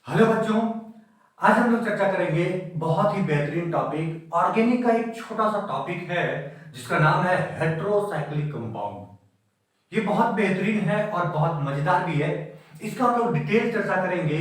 Hello बच्चों। आज हम लोग चर्चा करेंगे बहुत ही बेहतरीन टॉपिक। ऑर्गेनिक का एक छोटा सा टॉपिक है जिसका नाम है हेट्रोसाइक्लिक कंपाउंड। ये बहुत बेहतरीन है और बहुत मजेदार भी है। इसका हम लोग डिटेल चर्चा करेंगे,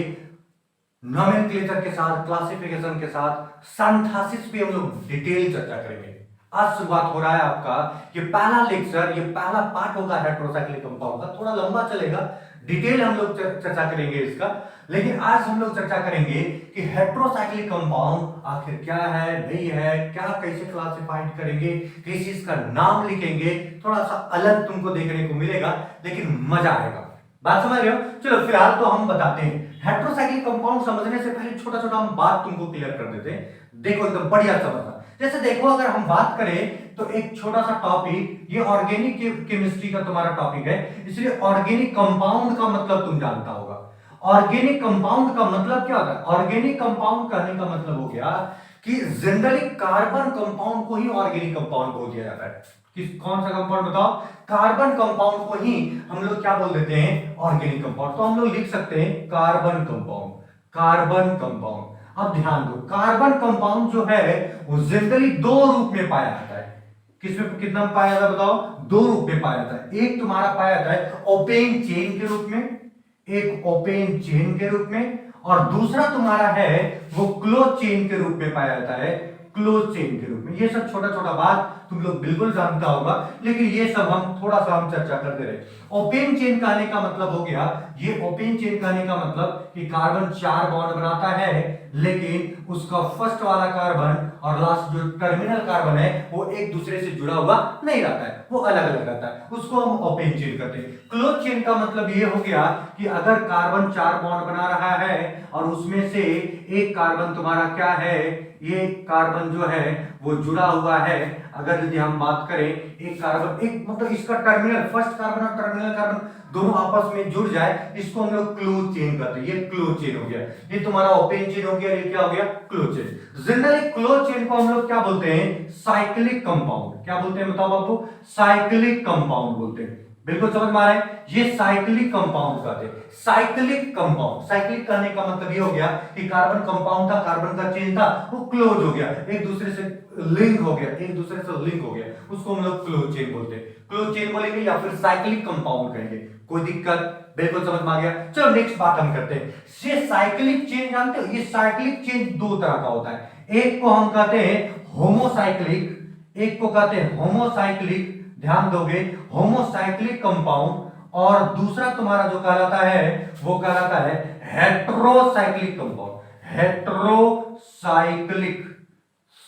नोमेनक्लेचर के साथ, क्लासिफिकेशन के साथ, सिंथेसिस पे हम लोग डिटेल चर्चा करेंगे। आज शुरुआत हो रहा है आपका ये पहला लेक्चर, ये पहला पार्ट होगा हेट्रोसाइक्लिक कंपाउंड का। थोड़ा लंबा चलेगा, डिटेल हम लोग चर्चा करेंगे इसका। लेकिन आज हम लोग चर्चा करेंगे कि हेट्रोसाइक्लिक कंपाउंड आखिर क्या है, नहीं है, क्या कैसे क्लासिफाइड करेंगे, किस चीज का नाम लिखेंगे। थोड़ा सा अलग तुमको देखने को मिलेगा लेकिन मजा आएगा। बात समझ रहे हो? चलो फिलहाल तो हम बताते हैं। हेट्रोसाइक्लिक कंपाउंड समझने से पहले छोटा छोटा हम बात तुमको क्लियर कर देते हैं। देखो एकदम बढ़िया समझना। जैसे देखो, अगर हम बात करें तो एक छोटा सा टॉपिक, ये ऑर्गेनिक केमिस्ट्री का तुम्हारा टॉपिक है, इसलिए ऑर्गेनिक कंपाउंड का मतलब तुम जानता होगा। ऑर्गेनिक कंपाउंड का मतलब क्या होता है? ऑर्गेनिक कंपाउंड कहने का मतलब हो गया कि जनरली कार्बन कंपाउंड को ही ऑर्गेनिक कंपाउंड बोल दिया जाता है। किस कौन सा कंपाउंड बताओ? कार्बन कंपाउंड को ही हम लोग क्या बोल देते हैं? Organic compound. तो हम लोग लिख सकते हैं कार्बन कंपाउंड, कार्बन कंपाउंड। अब ध्यान दो, कार्बन कंपाउंड जो है वो जनरली दो रूप में पाया जाता है। किसमें, कितना में पाया जाता है बताओ? दो रूप में पाया जाता है। एक तुम्हारा पाया जाता है ओपेन चेन के रूप में, एक ओपेन चेन के रूप में, और दूसरा तुम्हारा है वो क्लोज चेन के रूप में पाया जाता है, क्लोज चेन के रूप में। ये सब छोटा छोटा बात तुम लोग बिल्कुल जानता होगा, लेकिन ये सब हम थोड़ा सा हम चर्चा करते रहे। ओपेन चेन कहने का मतलब हो गया, ये ओपेन चेन कहने का मतलब कि कार्बन 4 बॉन्ड बनाता है, लेकिन उसका फर्स्ट वाला कार्बन और लास्ट जो टर्मिनल कार्बन है वो एक दूसरे से जुड़ा हुआ नहीं रहता है, वो अलग अलग रहता है। उसको हम ओपेन चेन कहते हैं। क्लोज चेन का मतलब ये हो गया कि अगर कार्बन 4 बॉन्ड बना रहा है और उसमें से एक कार्बन तुम्हारा क्या है, ये कार्बन जो है वो जुड़ा हुआ है। अगर यदि हम बात करें, एक कार्बन, एक मतलब इसका टर्मिनल, फर्स्ट कार्बन और टर्मिनल कार्बन दोनों आपस में जुड़ जाए, इसको हम लोग क्लोज चेन कहते हैं। ये क्लोज चेन हो गया, ये तुम्हारा ओपन चेन हो गया, ये क्या हो गया? Close chain. Generally close chain को हम लोग क्या बोलते हैं? Cyclic compound. क्या बोलते हैं बताओ बाबू? साइक्लिक कंपाउंड बोलते हैं। बिल्कुल समझ में आ रहा है? ये साइक्लिक कंपाउंड कहते हैं। साइक्लिक कंपाउंड, साइक्लिक कहने का मतलब ये हो गया कि कार्बन कंपाउंड था, कार्बन का चेन था, वो क्लोज हो गया, एक दूसरे से लिंक हो गया, एक दूसरे से लिंक हो गया, उसको हम लोग क्लोज चेन बोलते हैं। क्लोज चेन बोलेंगे या फिर साइक्लिक कंपाउंड कहेंगे, कोई दिक्कत? बिल्कुल समझ में आ गया। चलो नेक्स्ट बात हम करते हैं। ये साइक्लिक चेन जानते हो? ये साइक्लिक चेन दो तरह का होता है। एक को हम कहते हैं होमोसाइक्लिक, एक को कहते हैं होमोसाइक्लिक, ध्यान दोगे, होमोसाइक्लिक कंपाउंड। और दूसरा तुम्हारा जो कहलाता है वो कहलाता है heterocyclic compound, heterocyclic,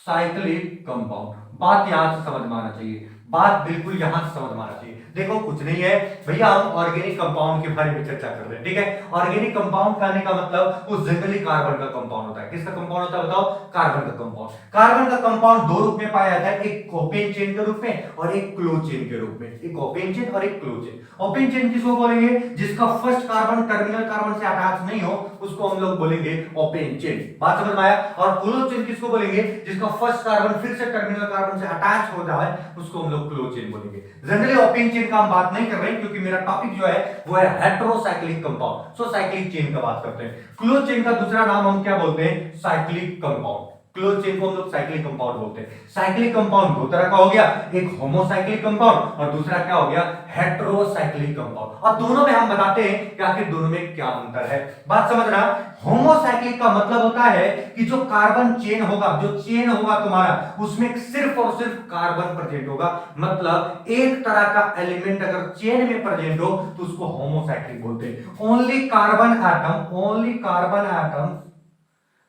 cyclic compound. बात यहां से समझ में आना चाहिए, बात बिल्कुल यहां से समझ में आना चाहिए। देखो कुछ नहीं है भैया, हम ऑर्गेनिक कंपाउंड के बारे में चर्चा कर रहे हैं, ठीक है? ऑर्गेनिक कंपाउंड कहने का मतलब वो जनरली कार्बन का कंपाउंड होता है। किसका कंपाउंड होता है बताओ? कार्बन का कंपाउंड। कार्बन का कंपाउंड दो रूप में पाया जाता है, एक ओपेन चेन के रूप में और एक क्लोज चेन के रूप में। एक ओपेन चेन और एक क्लोज चेन। ओपेन चेन किसको बोलेंगे? जिसका फर्स्ट कार्बन टर्मिनल कार्बन से अटैच नहीं हो, उसको हम लोग बोलेंगे ओपेन चेन। बात समझ में आया? और क्लोज चेन किसको बोलेंगे? जिसका फर्स्ट कार्बन फिर से टर्मिनल कार्बन से अटैच हो जाए, उसको हम लोग क्लोज चेन बोलेंगे। जनरली ओपेन चेन का हम बात नहीं कर रहे हैं क्योंकि मेरा टॉपिक जो है वो है हेट्रोसाइक्लिक कंपाउंड। सो साइक्लिक चेन का बात करते हैं। क्लोज चेन का दूसरा नाम हम क्या बोलते हैं? Cyclic compound. क्लोज चेन को हम लोग साइक्लिक कंपाउंड बोलते हैं। साइक्लिक कंपाउंड दो तरह का हो गया, एक होमोसाइक्लिक कंपाउंड और दूसरा क्या हो गया? Heterocyclic compound. और दोनों में हम बताते हैं कि आखिर दोनों में क्या अंतर है। बात समझना। होमोसाइक्लिक का मतलब होता है कि जो कार्बन चेन होगा, जो चेन होगा तुम्हारा, उसमें सिर्फ और सिर्फ कार्बन प्रेजेंट होगा। मतलब एक तरह का एलिमेंट अगर चेन में प्रेजेंट हो तो उसको होमोसाइक्लिक बोलते हैं। Only carbon atom, only carbon atom,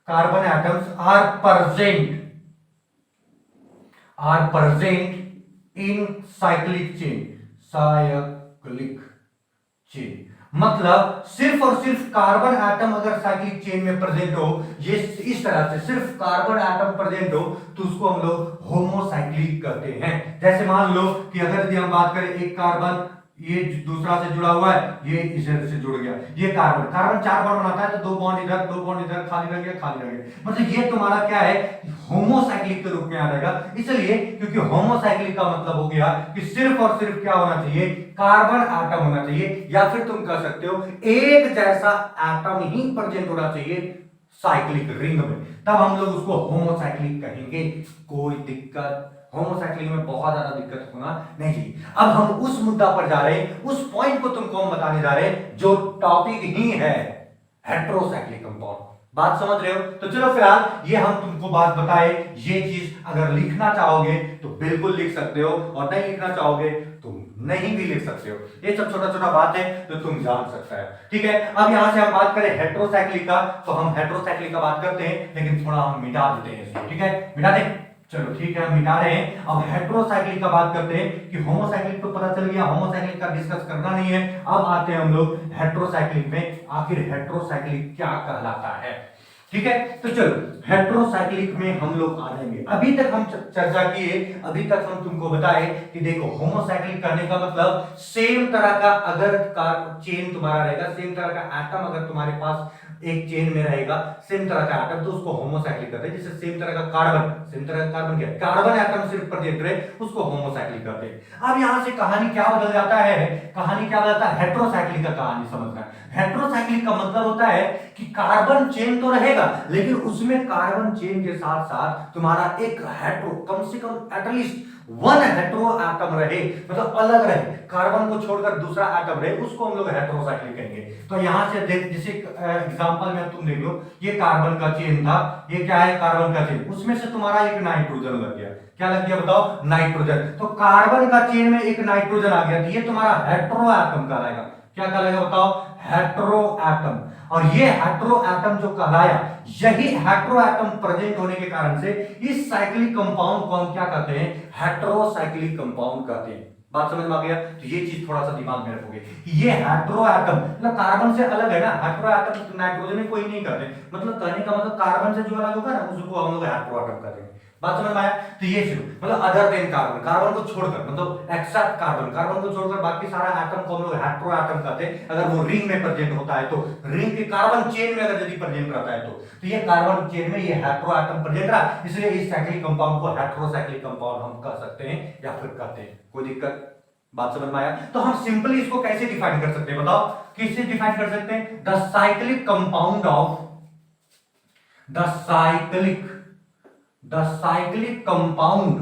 carbon atoms are present in cyclic chain, cyclic chain। मतलब सिर्फ और सिर्फ कार्बन एटम अगर साइक्लिक चेन में प्रेजेंट हो, ये इस तरह से सिर्फ कार्बन एटम प्रेजेंट हो तो उसको हम लोग होमोसाइक्लिक कहते हैं। जैसे मान लो कि अगर यदि हम बात करें, एक कार्बन ये दूसरा से जुड़ा हुआ है, ये इधर से जुड़ गया, ये कार्बन, कार्बन 4 बॉन्ड बनाता है तो 2 बॉन्ड इधर, 2 बॉन्ड इधर, खाली रह गया, खाली रह गया। मतलब ये तुम्हारा क्या है, होमोसाइक्लिक के रूप में आ जाएगा। इसलिए क्योंकि होमोसाइक्लिक का मतलब हो गया कि सिर्फ और सिर्फ क्या होना चाहिए, कार्बन एटम होना चाहिए, या फिर तुम कह सकते हो एक जैसा एटम ही प्रेजेंट होना चाहिए साइक्लिक रिंग में, तब हम लोग उसको होमोसाइक्लिक कहेंगे। कोई दिक्कत, होमोसाइक्लिक में बहुत ज्यादा दिक्कत होना नहीं चाहिए। अब हम उस मुद्दा पर जा रहे हैं, उस पॉइंट को तुमको हम बताने जा रहे हैं जो टॉपिक ही है हेट्रोसाइक्लिक कंपाउंड। बात समझ रहे हो? तो चलो फिलहाल ये हम तुमको बात बताए, ये चीज अगर लिखना चाहोगे तो बिल्कुल लिख सकते हो, और नहीं लिखना चाहोगे तुम नहीं भी लिख सकते हो। ये सब छोटा छोटा बात है तो तुम जान सकता है, ठीक है। अब यहां से हम बात करें हेट्रोसाइक्लिक का, तो हम हेट्रोसाइक्लिक का बात करते हैं, लेकिन थोड़ा हम मिटा देते हैं इसको, ठीक है, मिटा दें। चलो ठीक है, हम मिटा रहे हैं। अब हेट्रोसाइक्लिक का बात करते हैं कि होमोसाइक्लिक तो पता चल गया, होमोसाइक्लिक का डिस्कस करना नहीं है। अब आते हैं हम लोग हेट्रोसाइक्लिक में, आखिर हेट्रोसाइक्लिक क्या कहलाता है, ठीक है। तो चलो हेट्रोसाइक्लिक में हम लोग आ जाएंगे। अभी तक हम चर्चा किए, अभी तक हम तुमको बताए कि देखो होमोसाइक्लिक करने का मतलब सेम तरह का अगर चेन तुम्हारा रहेगा, सेम तरह का एटम अगर तुम्हारे पास एक चेन में रहेगा, सेम तरह का एटम, तो उसको होमोसाइक्लिक करते हैं। जैसे सेम तरह का कार्बन, सेम तरह का कार्बन क्या, कार्बन एटम सिर्फ प्रेजेंट रहे, उसको होमोसाइक्लिक करते हैं। अब यहां से कहानी क्या बदल जाता है, कहानी क्या बदलता है, हेट्रोसाइक्लिक का कहानी समझना है। हेट्रोसाइक्लिक का मतलब होता है कि कार्बन चेन तो रहेगा, लेकिन उसमें कार्बन चेन के साथ साथ तुम्हारा एक हेट्रो, कम से कम एटलीस्ट वन हेट्रो एटम रहे, मतलब अलग रहे, कार्बन को छोड़कर दूसरा एटम रहे, उसको हम लोग हेट्रोसाइक्लिक कहेंगे। तो यहां से देख, जैसे एग्जांपल में तुम देख लो, ये कार्बन का चेन था, ये क्या है, कार्बन का चेन, उसमें से तुम्हारा एक नाइट्रोजन लग गया, क्या लग गया बताओ, नाइट्रोजन। तो कार्बन का चेन में एक नाइट्रोजन आ गया, तो ये तुम्हारा हेट्रो एटम कहलाएगा। क्या कहलाएगा बताओ, हेट्रो एटम। और ये हेट्रो एटम जो कहलाया, यही हेट्रो एटम प्रेजेंट होने के कारण से इस साइक्लिक कंपाउंड को हम क्या कहते हैं, हेट्रोसाइक्लिक कंपाउंड कहते हैं। बात समझ में आ गया? तो ये चीज थोड़ा सा दिमाग में रखोगे, ये हेट्रो एटम मतलब कार्बन से अलग है ना, हेट्रो एटम नाइट्रोजन में कोई नहीं करते, मतलब कहने का मतलब कार्बन से जो अलग होगा ना, उसको हम लोग हेट्रो एटम कहते हैं। बात समझ में आया? तो ये चीज मतलब अदर देन कार्बन, कार्बन को छोड़कर, मतलब एक्सेप्ट कार्बन, कार्बन को छोड़कर बाकी सारा एटम को हम लोग हेट्रो एटम कहते हैं। अगर वो रिंग में प्रेजेंट होता है, तो रिंग के कार्बन चेन में अगर यदि प्रेजेंट रहता है, तो ये कार्बन चेन में ये हेट्रो एटम प्रेजेंट रहा, इसलिए इस साइक्लिक कंपाउंड को हेट्रोसाइक्लिक कंपाउंड हम कह सकते हैं या फिर कहते हैं। कोई दिक्कत? बात समझ में आया? तो हम सिंपली इसको कैसे डिफाइन कर सकते हैं बताओ, किससे डिफाइन कर सकते हैं, the cyclic compound of, the cyclic compound,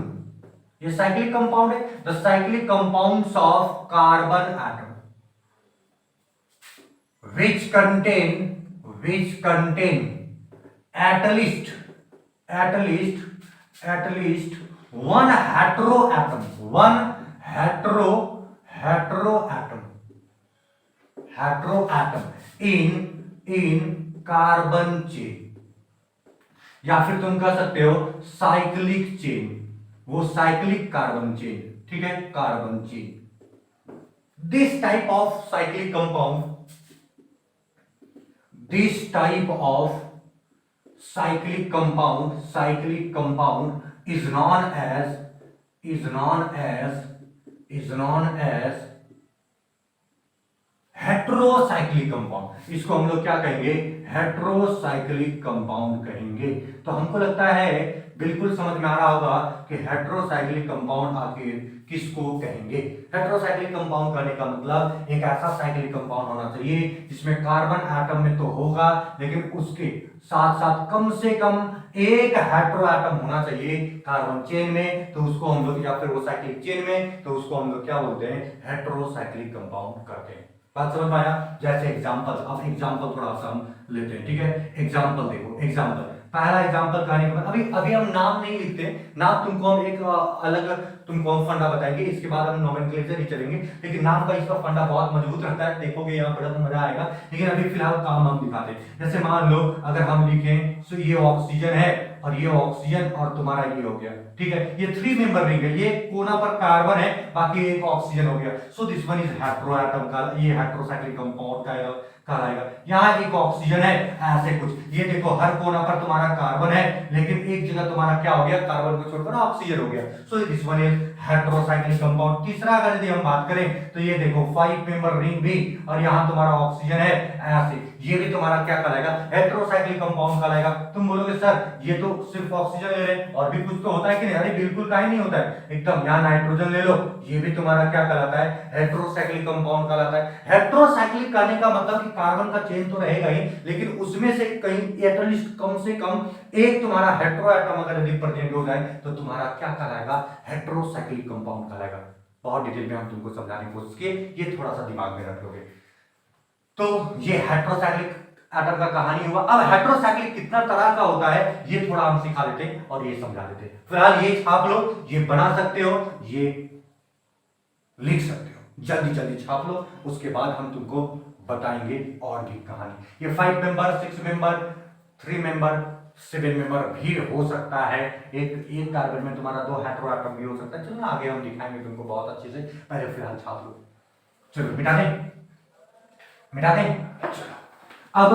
ये साइक्लिक कंपाउंड है, the cyclic compounds of carbon atom which contain at least one heteroatom, in carbon chain, या फिर तुम कह सकते हो साइक्लिक चेन, वो साइक्लिक कार्बन चेन, ठीक है, carbon chain. This type of cyclic compound, this type of cyclic compound is known as heterocyclic compound. इसको हम लोग क्या कहेंगे, हेट्रोसाइक्लिक कंपाउंड कहेंगे। तो हमको लगता है बिल्कुल समझ में आ रहा होगा कि हेट्रोसाइक्लिक कंपाउंड आखिर किसको कहेंगे। हेट्रोसाइक्लिक कंपाउंड कहने का मतलब एक ऐसा साइक्लिक कंपाउंड होना चाहिए जिसमें कार्बन एटम में तो होगा, लेकिन उसके साथ साथ कम से कम एक हेट्रो एटम होना चाहिए कार्बन चेन में, तो उसको हम लोग, या फिर वो साइक्लिक चेन में, तो उसको हम लोग क्या बोलते हैं, हेट्रोसाइक्लिक कंपाउंड कहते हैं। बात समझ में आया? जैसे एग्जांपल, अब एग्जांपल थोड़ा सा हम लेते हैं, ठीक है। एग्जांपल देखो, एग्जांपल, पहला एग्जांपल कहने के बाद अभी हम नाम नहीं लिखते, नाम तुमको हम एक अलग तुमको हम फंडा बताएंगे, इसके बाद हम नोमेनक्लेचर ही चलेंगे, लेकिन नाम का इसका फंडा बहुत मजबूत रहता है, देखोगे यहाँ पर तो मजा आएगा। लेकिन अभी फिलहाल काम हम दिखाते हैं। जैसे मान लो अगर हम लिखें सो ये ऑक्सीजन है, और ये ऑक्सीजन और तुम्हारा ये हो गया, ठीक है, ये 3 मेंबर रिंग है, ये कोना पर कार्बन है, बाकी एक ऑक्सीजन हो गया। So this one is hetero atom का, ये हेट्रोसाइक्लिक कंपाउंड कहलाएगा। यहाँ एक ऑक्सीजन है, ऐसे कुछ, ये देखो हर कोना पर तुम्हारा कार्बन है, लेकिन एक जगह तुम्हारा क्या हो गया, कार्बन को छोड़कर ऑक्सीजन हो गया। So this one is heterocyclic compound. तीसरा अगर यदि हम बात करें तो ये देखो 5 मेंबर रिंग भी, और यहाँ तुम्हारा ऑक्सीजन है ऐसे, ये भी तुम्हारा क्या कहलाएगा, हेटेरोसाइक्लिक कंपाउंड कहलाएगा। तुम बोलोगे सर ये तो सिर्फ ऑक्सीजन ले रहे हैं, और भी कुछ तो होता है कि नहीं? अरे बिल्कुल का ही नहीं होता है, एकदम। यहाँ नाइट्रोजन ले लो, ये भी तुम्हारा क्या कहलाता है, हेटेरोसाइक्लिक कंपाउंड कहलाता है। हेटेरोसाइक्लिक कहने का मतलब कि कार्बन का चेन तो रहेगा ही, लेकिन उसमें से कहीं एटलीस्ट कम से कम एक तुम्हारा हेटेरो एटम अगर यदि प्रेजेंट हो जाए तो तुम्हारा क्या कहलाएगा, हेटेरोसाइक्लिक कंपाउंड कहलाएगा। बहुत डिटेल में हम तुमको समझाने की कोशिश किए, ये थोड़ा सा दिमाग में रख लोगे। तो ये हेटेरोसाइक्लिक एटम का कहानी हुआ। अब हेटेरोसाइक्लिक कितना तरह का होता है ये थोड़ा हम सिखा देते हैं और ये समझा देते हैं। फिलहाल ये छाप लो, ये बना सकते हो, ये लिख सकते हो, जल्दी जल्दी छाप लो, उसके बाद हम तुमको बताएंगे और भी कहानी। ये 5 मेंबर, 6 मेंबर, 3 मेंबर, 7 मेंबर भी हो सकता है। एक कार्बन में तुम्हारा 2 हेटेरो एटम भी हो सकता है। चलो आगे हम दिखाएंगे तुमको बहुत अच्छे से, पहले फिलहाल छाप लो। चलो मिटा दें, मिटा दें। चलो अब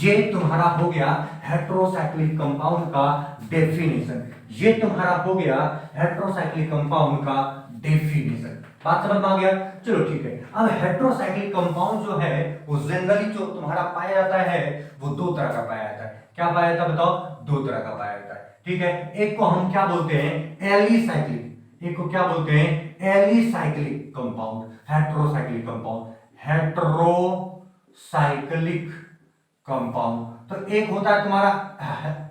ये तुम्हारा हो गया हेटेरोसाइक्लिक कंपाउंड का डेफिनेशन। ये तुम्हारा हो गया हेटेरोसाइक्लिक कंपाउंड का डेफिनेशन। बात समझ में आ गया? चलो ठीक है। अब हेटेरोसाइक्लिक कंपाउंड जो है वो जनरली जो तुम्हारा पाया जाता है वो 2 तरह का पाया जाता है। क्या पाया जाता है बताओ? 2 तरह का पाया जाता है। ठीक है, एक को हम क्या बोलते हैं, एलिसाइक्लिक। एक को क्या बोलते हैं, alicyclic compound, heterocyclic compound, heterocyclic compound. तो एक होता है तुम्हारा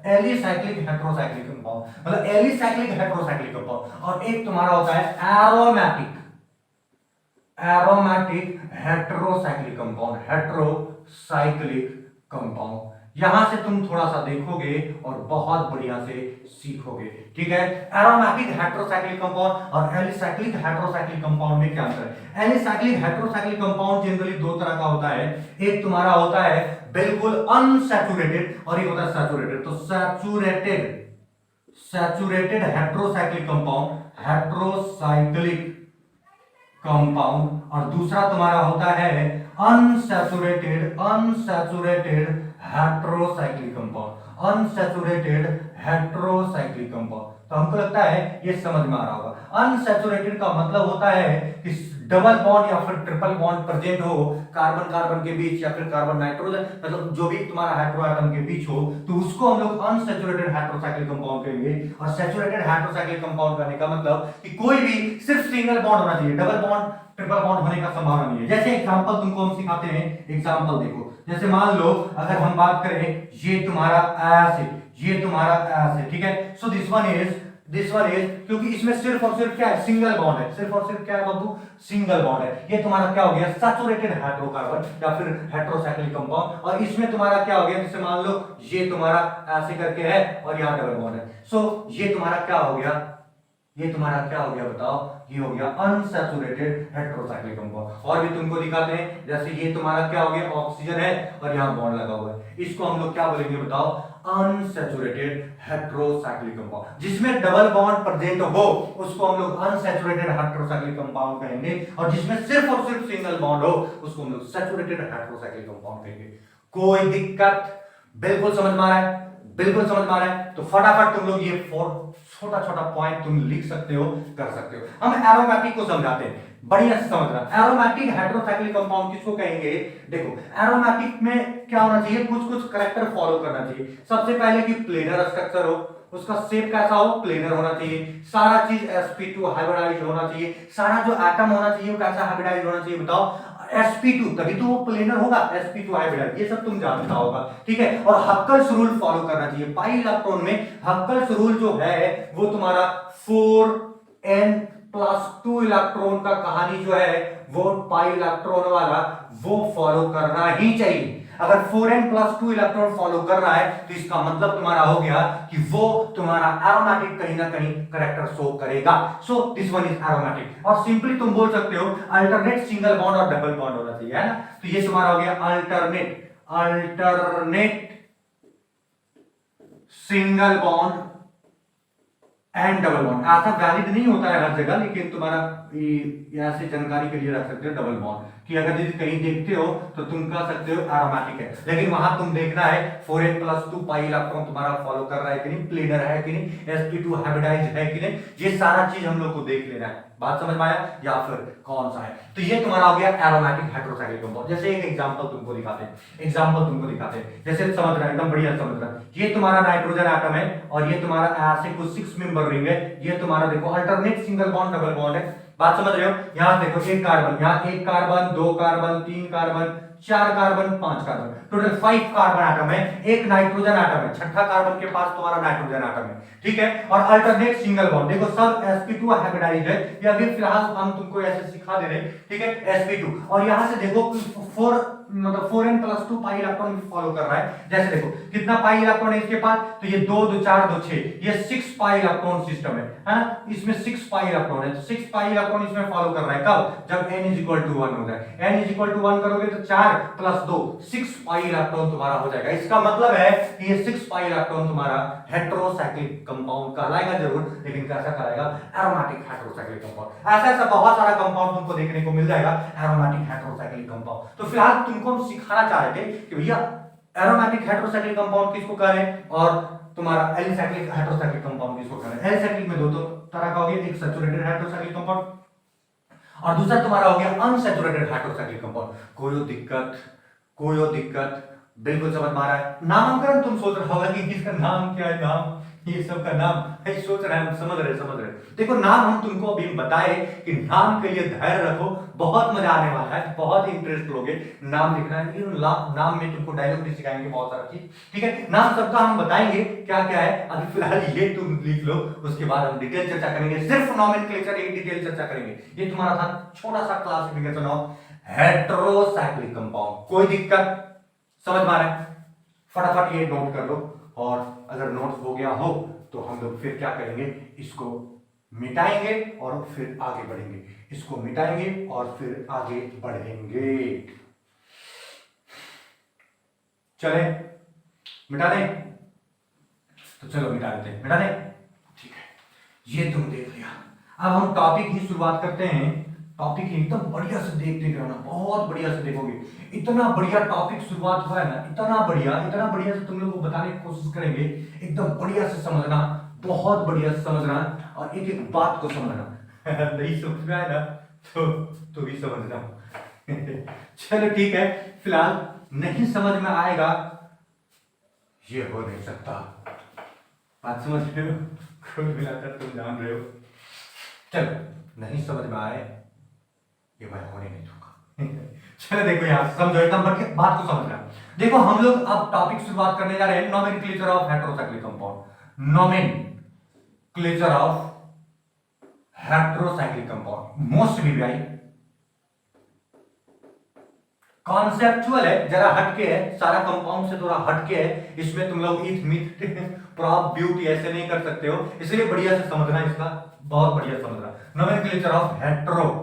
एलिसाइक्लिक हेटेरोसाइक्लिक कंपाउंड, मतलब एलिसाइक्लिक हेटेरोसाइक्लिक कंपाउंड, और एक तुम्हारा होता है aromatic, aromatic heterocyclic compound, heterocyclic compound. यहां से तुम थोड़ा सा देखोगे और बहुत बढ़िया से सीखोगे। ठीक है, एरोमेटिक हेटेरोसाइक्लिक कंपाउंड और एलिसाइक्लिक हेटेरोसाइक्लिक कंपाउंड में क्या अंतर है? एलिसाइक्लिक हेटेरोसाइक्लिक कंपाउंड जनरली 2 तरह का होता है। एक तुम्हारा होता है बिल्कुल अनसैचुरेटेड और एक होता है सैचुरेटेड। तो saturated heterocyclic compound, heterocyclic compound, और दूसरा तुम्हारा होता है unsaturated heterocyclic compound, unsaturated heterocyclic compound. तो हमको लगता है ये समझ में आ रहा होगा। अनसैचुरेटेड का मतलब होता है कि डबल बॉन्ड या फिर ट्रिपल बॉन्ड प्रेजेंट हो कार्बन कार्बन के बीच, या फिर कार्बन नाइट्रोजन, मतलब जो भी तुम्हारा हेटेरो एटम के बीच हो, तो उसको हम लोग अनसैचुरेटेड हेटेरोसाइक्लिक कंपाउंड कहेंगे। और सैचुरेटेड हेटेरोसाइक्लिक कंपाउंड करने का मतलब कि कोई भी सिर्फ सिंगल बॉन्ड होना चाहिए, डबल बॉन्ड ट्रिपल बॉन्ड होने का संभावना नहीं है। जैसे एग्जांपल तुमको हम सिखाते हैं, एग्जांपल देखो। जैसे मान लो अगर हम बात करें, ये तुम्हारा ऐसे, ये तुम्हारा ऐसे, ठीक है। सो दिस वन इज क्योंकि इसमें सिर्फ और सिर्फ क्या है, सिंगल बॉन्ड है, सिर्फ और सिर्फ क्या है बाबू, सिंगल बॉन्ड है। ये तुम्हारा क्या हो गया, सैचुरेटेड हेटेरोकार्बन या फिर हेटेरोसाइक्लिक कंपाउंड। और इसमें तुम्हारा क्या हो गया, जैसे मान लो ये तुम्हारा ऐसे करके है और यहाँ डबल बॉन्ड है। सो ये तुम्हारा क्या हो गया, ये तुम्हारा क्या हो गया बताओ, ये हो गया अनसैचुरेटेड हेटेरोसाइक्लिक कंपाउंड। और भी तुमको दिखाते हैं, जैसे ये तुम्हारा क्या हो गया, ऑक्सीजन है और यहाँ बॉन्ड लगा हुआ है। इसको हम लोग क्या बोलेंगे बताओ, अनसैचुरेटेड हेटेरोसाइक्लिक कंपाउंड। जिसमें डबल बॉन्ड प्रेजेंट हो उसको हम लोग अनसैचुरेटेड हेटेरोसाइक्लिक कंपाउंड कहेंगे, और जिसमें सिर्फ और सिर्फ सिंगल बॉन्ड हो उसको हम लोग सैचुरेटेड हेटेरोसाइक्लिक कंपाउंड कहेंगे। कोई दिक्कत? बिल्कुल समझ में आ रहा है, बिल्कुल समझ में आ रहा है। तो फटाफट तुम लोग ये छोटा छोटा पॉइंट तुम लिख सकते हो, कर सकते हो। हम एरोमेटिक को समझाते हैं, बढ़िया से समझना। एरोमेटिक हेटेरोसाइक्लिक कंपाउंड किसको कहेंगे? देखो एरोमेटिक में क्या होना चाहिए, कुछ कुछ करैक्टर फॉलो करना चाहिए। सबसे पहले कि प्लेनर स्ट्रक्चर हो, उसका शेप कैसा हो, प्लेनर होना चाहिए। सारा चीज sp2 हाइब्रिडाइज्ड होना चाहिए। सारा जो एटम होना चाहिए वो कैसा हाइब्रिडाइज्ड होना चाहिए बताओ, sp2, तभी तो वो प्लेनर होगा, sp2 हाइब्रिडाइज्ड। ये सब तुम जानता होगा, ठीक है। और हक्कल्स रूल फॉलो करना चाहिए। पाई इलेक्ट्रॉन में हक्कल्स रूल जो है वो तुम्हारा 4n+2 इलेक्ट्रॉन का कहानी जो है वो पाई इलेक्ट्रॉन वाला वो फॉलो करना ही चाहिए। अगर 4n+2 इलेक्ट्रॉन फॉलो कर रहा है तो इसका मतलब तुम्हारा हो गया कि वो तुम्हारा एरोमेटिक कहीं ना कहीं करैक्टर शो करेगा। So this one is aromatic. और सिंपली तुम बोल सकते हो अल्टरनेट सिंगल बॉन्ड और डबल बॉन्ड होना चाहिए, है ना। तो ये तुम्हारा हो गया alternate single bond and double bond ऐसा वैलिड नहीं होता है हर जगह, लेकिन तुम्हारा ऐसे जानकारी के लिए रख सकते हो डबल बॉन्ड कि अगर यदि कहीं देखते हो तो तुम कह सकते हो एरोमेटिक है, लेकिन वहां तुम देखना है 4n+2 पाई इलेक्ट्रॉन तुम्हारा फॉलो कर रहा है कि नहीं, प्लेनर है कि नहीं, sp2 हाइब्रिडाइज्ड है कि नहीं, ये सारा चीज हम लोग को देख लेना है। बात समझ में आया या फिर कौन सा है? तो ये तुम्हारा हो गया एरोमेटिक हाइड्रोसाइक्लिक कंपाउंड। जैसे एक एग्जांपल तुमको दिखाते हैं, जैसे समझ रहा है, एकदम बढ़िया समझ रहा है। ये तुम्हारा नाइट्रोजन एटम है और ये तुम्हारा ऐसे कुछ 6 मेंबर रिंग है। ये तुम्हारा देखो alternate single bond double bond है। बात समझ रहे हो? यहां देखो एक कार्बन, यहां एक कार्बन, दो कार्बन, तीन कार्बन, चार कार्बन, पांच कार्बन, टोटल 5 कार्बन एटम है। एक नाइट्रोजन एटम है, छठा कार्बन के पास तुम्हारा नाइट्रोजन एटम है, ठीक है। और अल्टरनेट सिंगल बॉन्ड देखो सब sp2 हाइब्रिडाइज्ड है, ये अभी फिलहाल हम तुमको ऐसे सिखा दे रहे हैं, ठीक है, sp2। और यहां से देखो 4n+2 पाई इलेक्ट्रॉन फॉलो कर रहा है। जैसे देखो कितना पाई इलेक्ट्रॉन है इसके पास, तो ये 2 2 4 2 6, ये 6 पाई इलेक्ट्रॉन सिस्टम है ना, इसमें 6 पाई इलेक्ट्रॉन है। तो 6 पाई इलेक्ट्रॉन इसमें फॉलो कर रहा है, कब? जब n = 1 हो जाए। n = 1 करोगे तो 4 + 2 6 पाई इलेक्ट्रॉन तुम्हारा हो जाएगा। इसका मतलब है कि ये 6 पाई इलेक्ट्रॉन तुम्हारा हेटेरोसाइक्लिक कंपाउंड कहलाएगा जरूर, लेकिन कैसा कहलाएगा? Aromatic heterocyclic compound. ऐसा ऐसा बहुत सारा कंपाउंड तुमको देखने को मिल जाएगा एरोमेटिक हेटेरोसाइक्लिक कंपाउंड। तो फिलहाल तुमको हम सिखाना चाह रहे थे कि भैया एरोमेटिक हेटेरोसाइक्लिक कंपाउंड किसको कह रहे हैं और तुम्हारा एलिसाइक्लिक हेटेरोसाइक्लिक कंपाउंड किसको कह रहे हैं। एलिसाइक्लिक में दो तरह का हो गया, एक सैचुरेटेड हेटेरोसाइक्लिक कंपाउंड और दूसरा तुम्हारा हो गया अनसैचुरेटेड हाइड्रोसाइक्लिक कंपाउंड। कोई दिक्कत बिल्कुल समझ में आ रहा है? नामकरण तुम सोच रहे होगा कि इसका नाम क्या है, नाम ये सब का नाम है, सोच रहे हैं, समझ रहे। देखो नाम हम तुमको अभी बताए कि नाम के लिए धैर्य रखो, बहुत मजा आने वाला है, बहुत इंटरेस्ट लोगे नाम लिखना है। नाम में तुमको डायलॉग भी सिखाएंगे बहुत सारा चीज, ठीक है। नाम सबका हम बताएंगे क्या क्या है, अभी फिलहाल ये तुम लिख लो, उसके बाद हम डिटेल चर्चा करेंगे। सिर्फ नॉमेनक्लेचर एक डिटेल चर्चा करेंगे। ये तुम्हारा था छोटा सा क्लासिफिकेशन ऑफ हेटेरोसाइक्लिक कंपाउंड। कोई दिक्कत समझ में आ रहा है? फटाफट ये नोट कर लो, और अगर नोट हो गया हो तो हम लोग फिर क्या करेंगे, इसको मिटाएंगे और फिर आगे बढ़ेंगे, इसको मिटाएंगे और फिर आगे बढ़ेंगे। चले मिटा दें? तो चलो मिटा दें, ठीक है। ये तुम देख लिया। अब हम टॉपिक की शुरुआत करते हैं। टॉपिक एकदम बढ़िया से देखते रहना, बहुत बढ़िया से देखोगे। इतना बढ़िया टॉपिक शुरुआत हुआ है ना, इतना बढ़िया से तुम लोगों को बताने की कोशिश करेंगे, एकदम बढ़िया से समझना, बहुत बढ़िया से समझना और एक एक बात को समझना। नहीं समझ में आया ना तो भी समझना। चलो ठीक है, फिलहाल नहीं समझ में आएगा, ये हो नहीं सकता। बात समझ रहे हो? कुल मिलाकर तुम जान रहे हो। चलो नहीं समझ में आए, ये मैं होने नहीं दूंगा। चलो देखो यार, समझो एकदम बात को समझना। देखो हम लोग अब टॉपिक शुरुआत करने जा रहे हैं, nomenclature of heterocyclic compound. Nomenclature of heterocyclic compound most VVI conceptual है, जरा हटके है, सारा कंपाउंड से थोड़ा हटके है। इसमें तुम लोग इथ मिथ प्रॉप ब्यूटी ऐसे नहीं कर सकते हो, इसलिए बढ़िया से समझना, इसका बहुत बढ़िया समझना। नोमेनक्लेचर ऑफ हेटेरोसाइक्लिक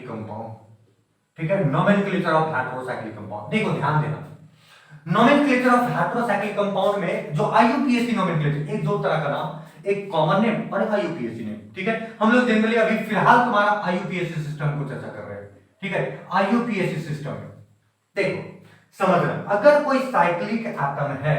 कंपाउंड, ठीक है। नोमेनक्लेचर ऑफ हेटेरोसाइक्लिक कंपाउंड, देखो ध्यान देना, नोमेनक्लेचर ऑफ हेटेरोसाइक्लिक कंपाउंड में जो आईयूपीएसी नोमेनक्लेचर, एक दो तरह का नाम, एक कॉमन नेम और एक आईयूपीएसी नेम, ठीक है। हम लोग जनरली अभी फिलहाल तुम्हारा आईयूपीएसी सिस्टम को चर्चा कर रहे हैं, ठीक है। आईयूपीएसी सिस्टम में देखो समझना, अगर कोई साइक्लिक एटम है,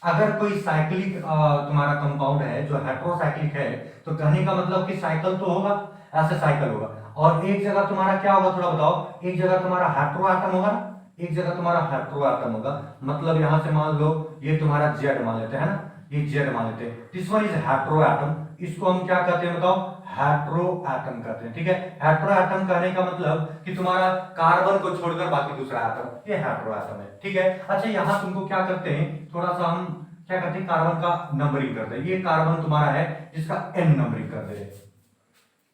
अगर कोई साइक्लिक तुम्हारा कंपाउंड है जो हेटेरोसाइक्लिक है, तो कहने का मतलब कि साइकिल तो होगा, ऐसे साइकिल होगा। और एक जगह तुम्हारा क्या होगा थोड़ा बताओ, एक जगह तुम्हारा हेटेरो एटम होगा, एक जगह तुम्हारा हेटेरो एटम होगा। मतलब यहां से मान लो ये तुम्हारा जेड मान लेते हैं ना, ये जेड मान लेते हैं, this one is hetero atom. इसको हम क्या कहते हैं बताओ? हेटेरो एटम कहते हैं, ठीक है। हेटेरो एटम कहने का मतलब कि तुम्हारा कार्बन को छोड़कर बाकी दूसरा एटम, ये हेटेरो एटम है, ठीक है। अच्छा यहां तुमको क्या करते हैं, थोड़ा सा हम क्या करते हैं, कार्बन का नंबरिंग करते हैं। ये कार्बन तुम्हारा है जिसका n नंबरिंग कर दे,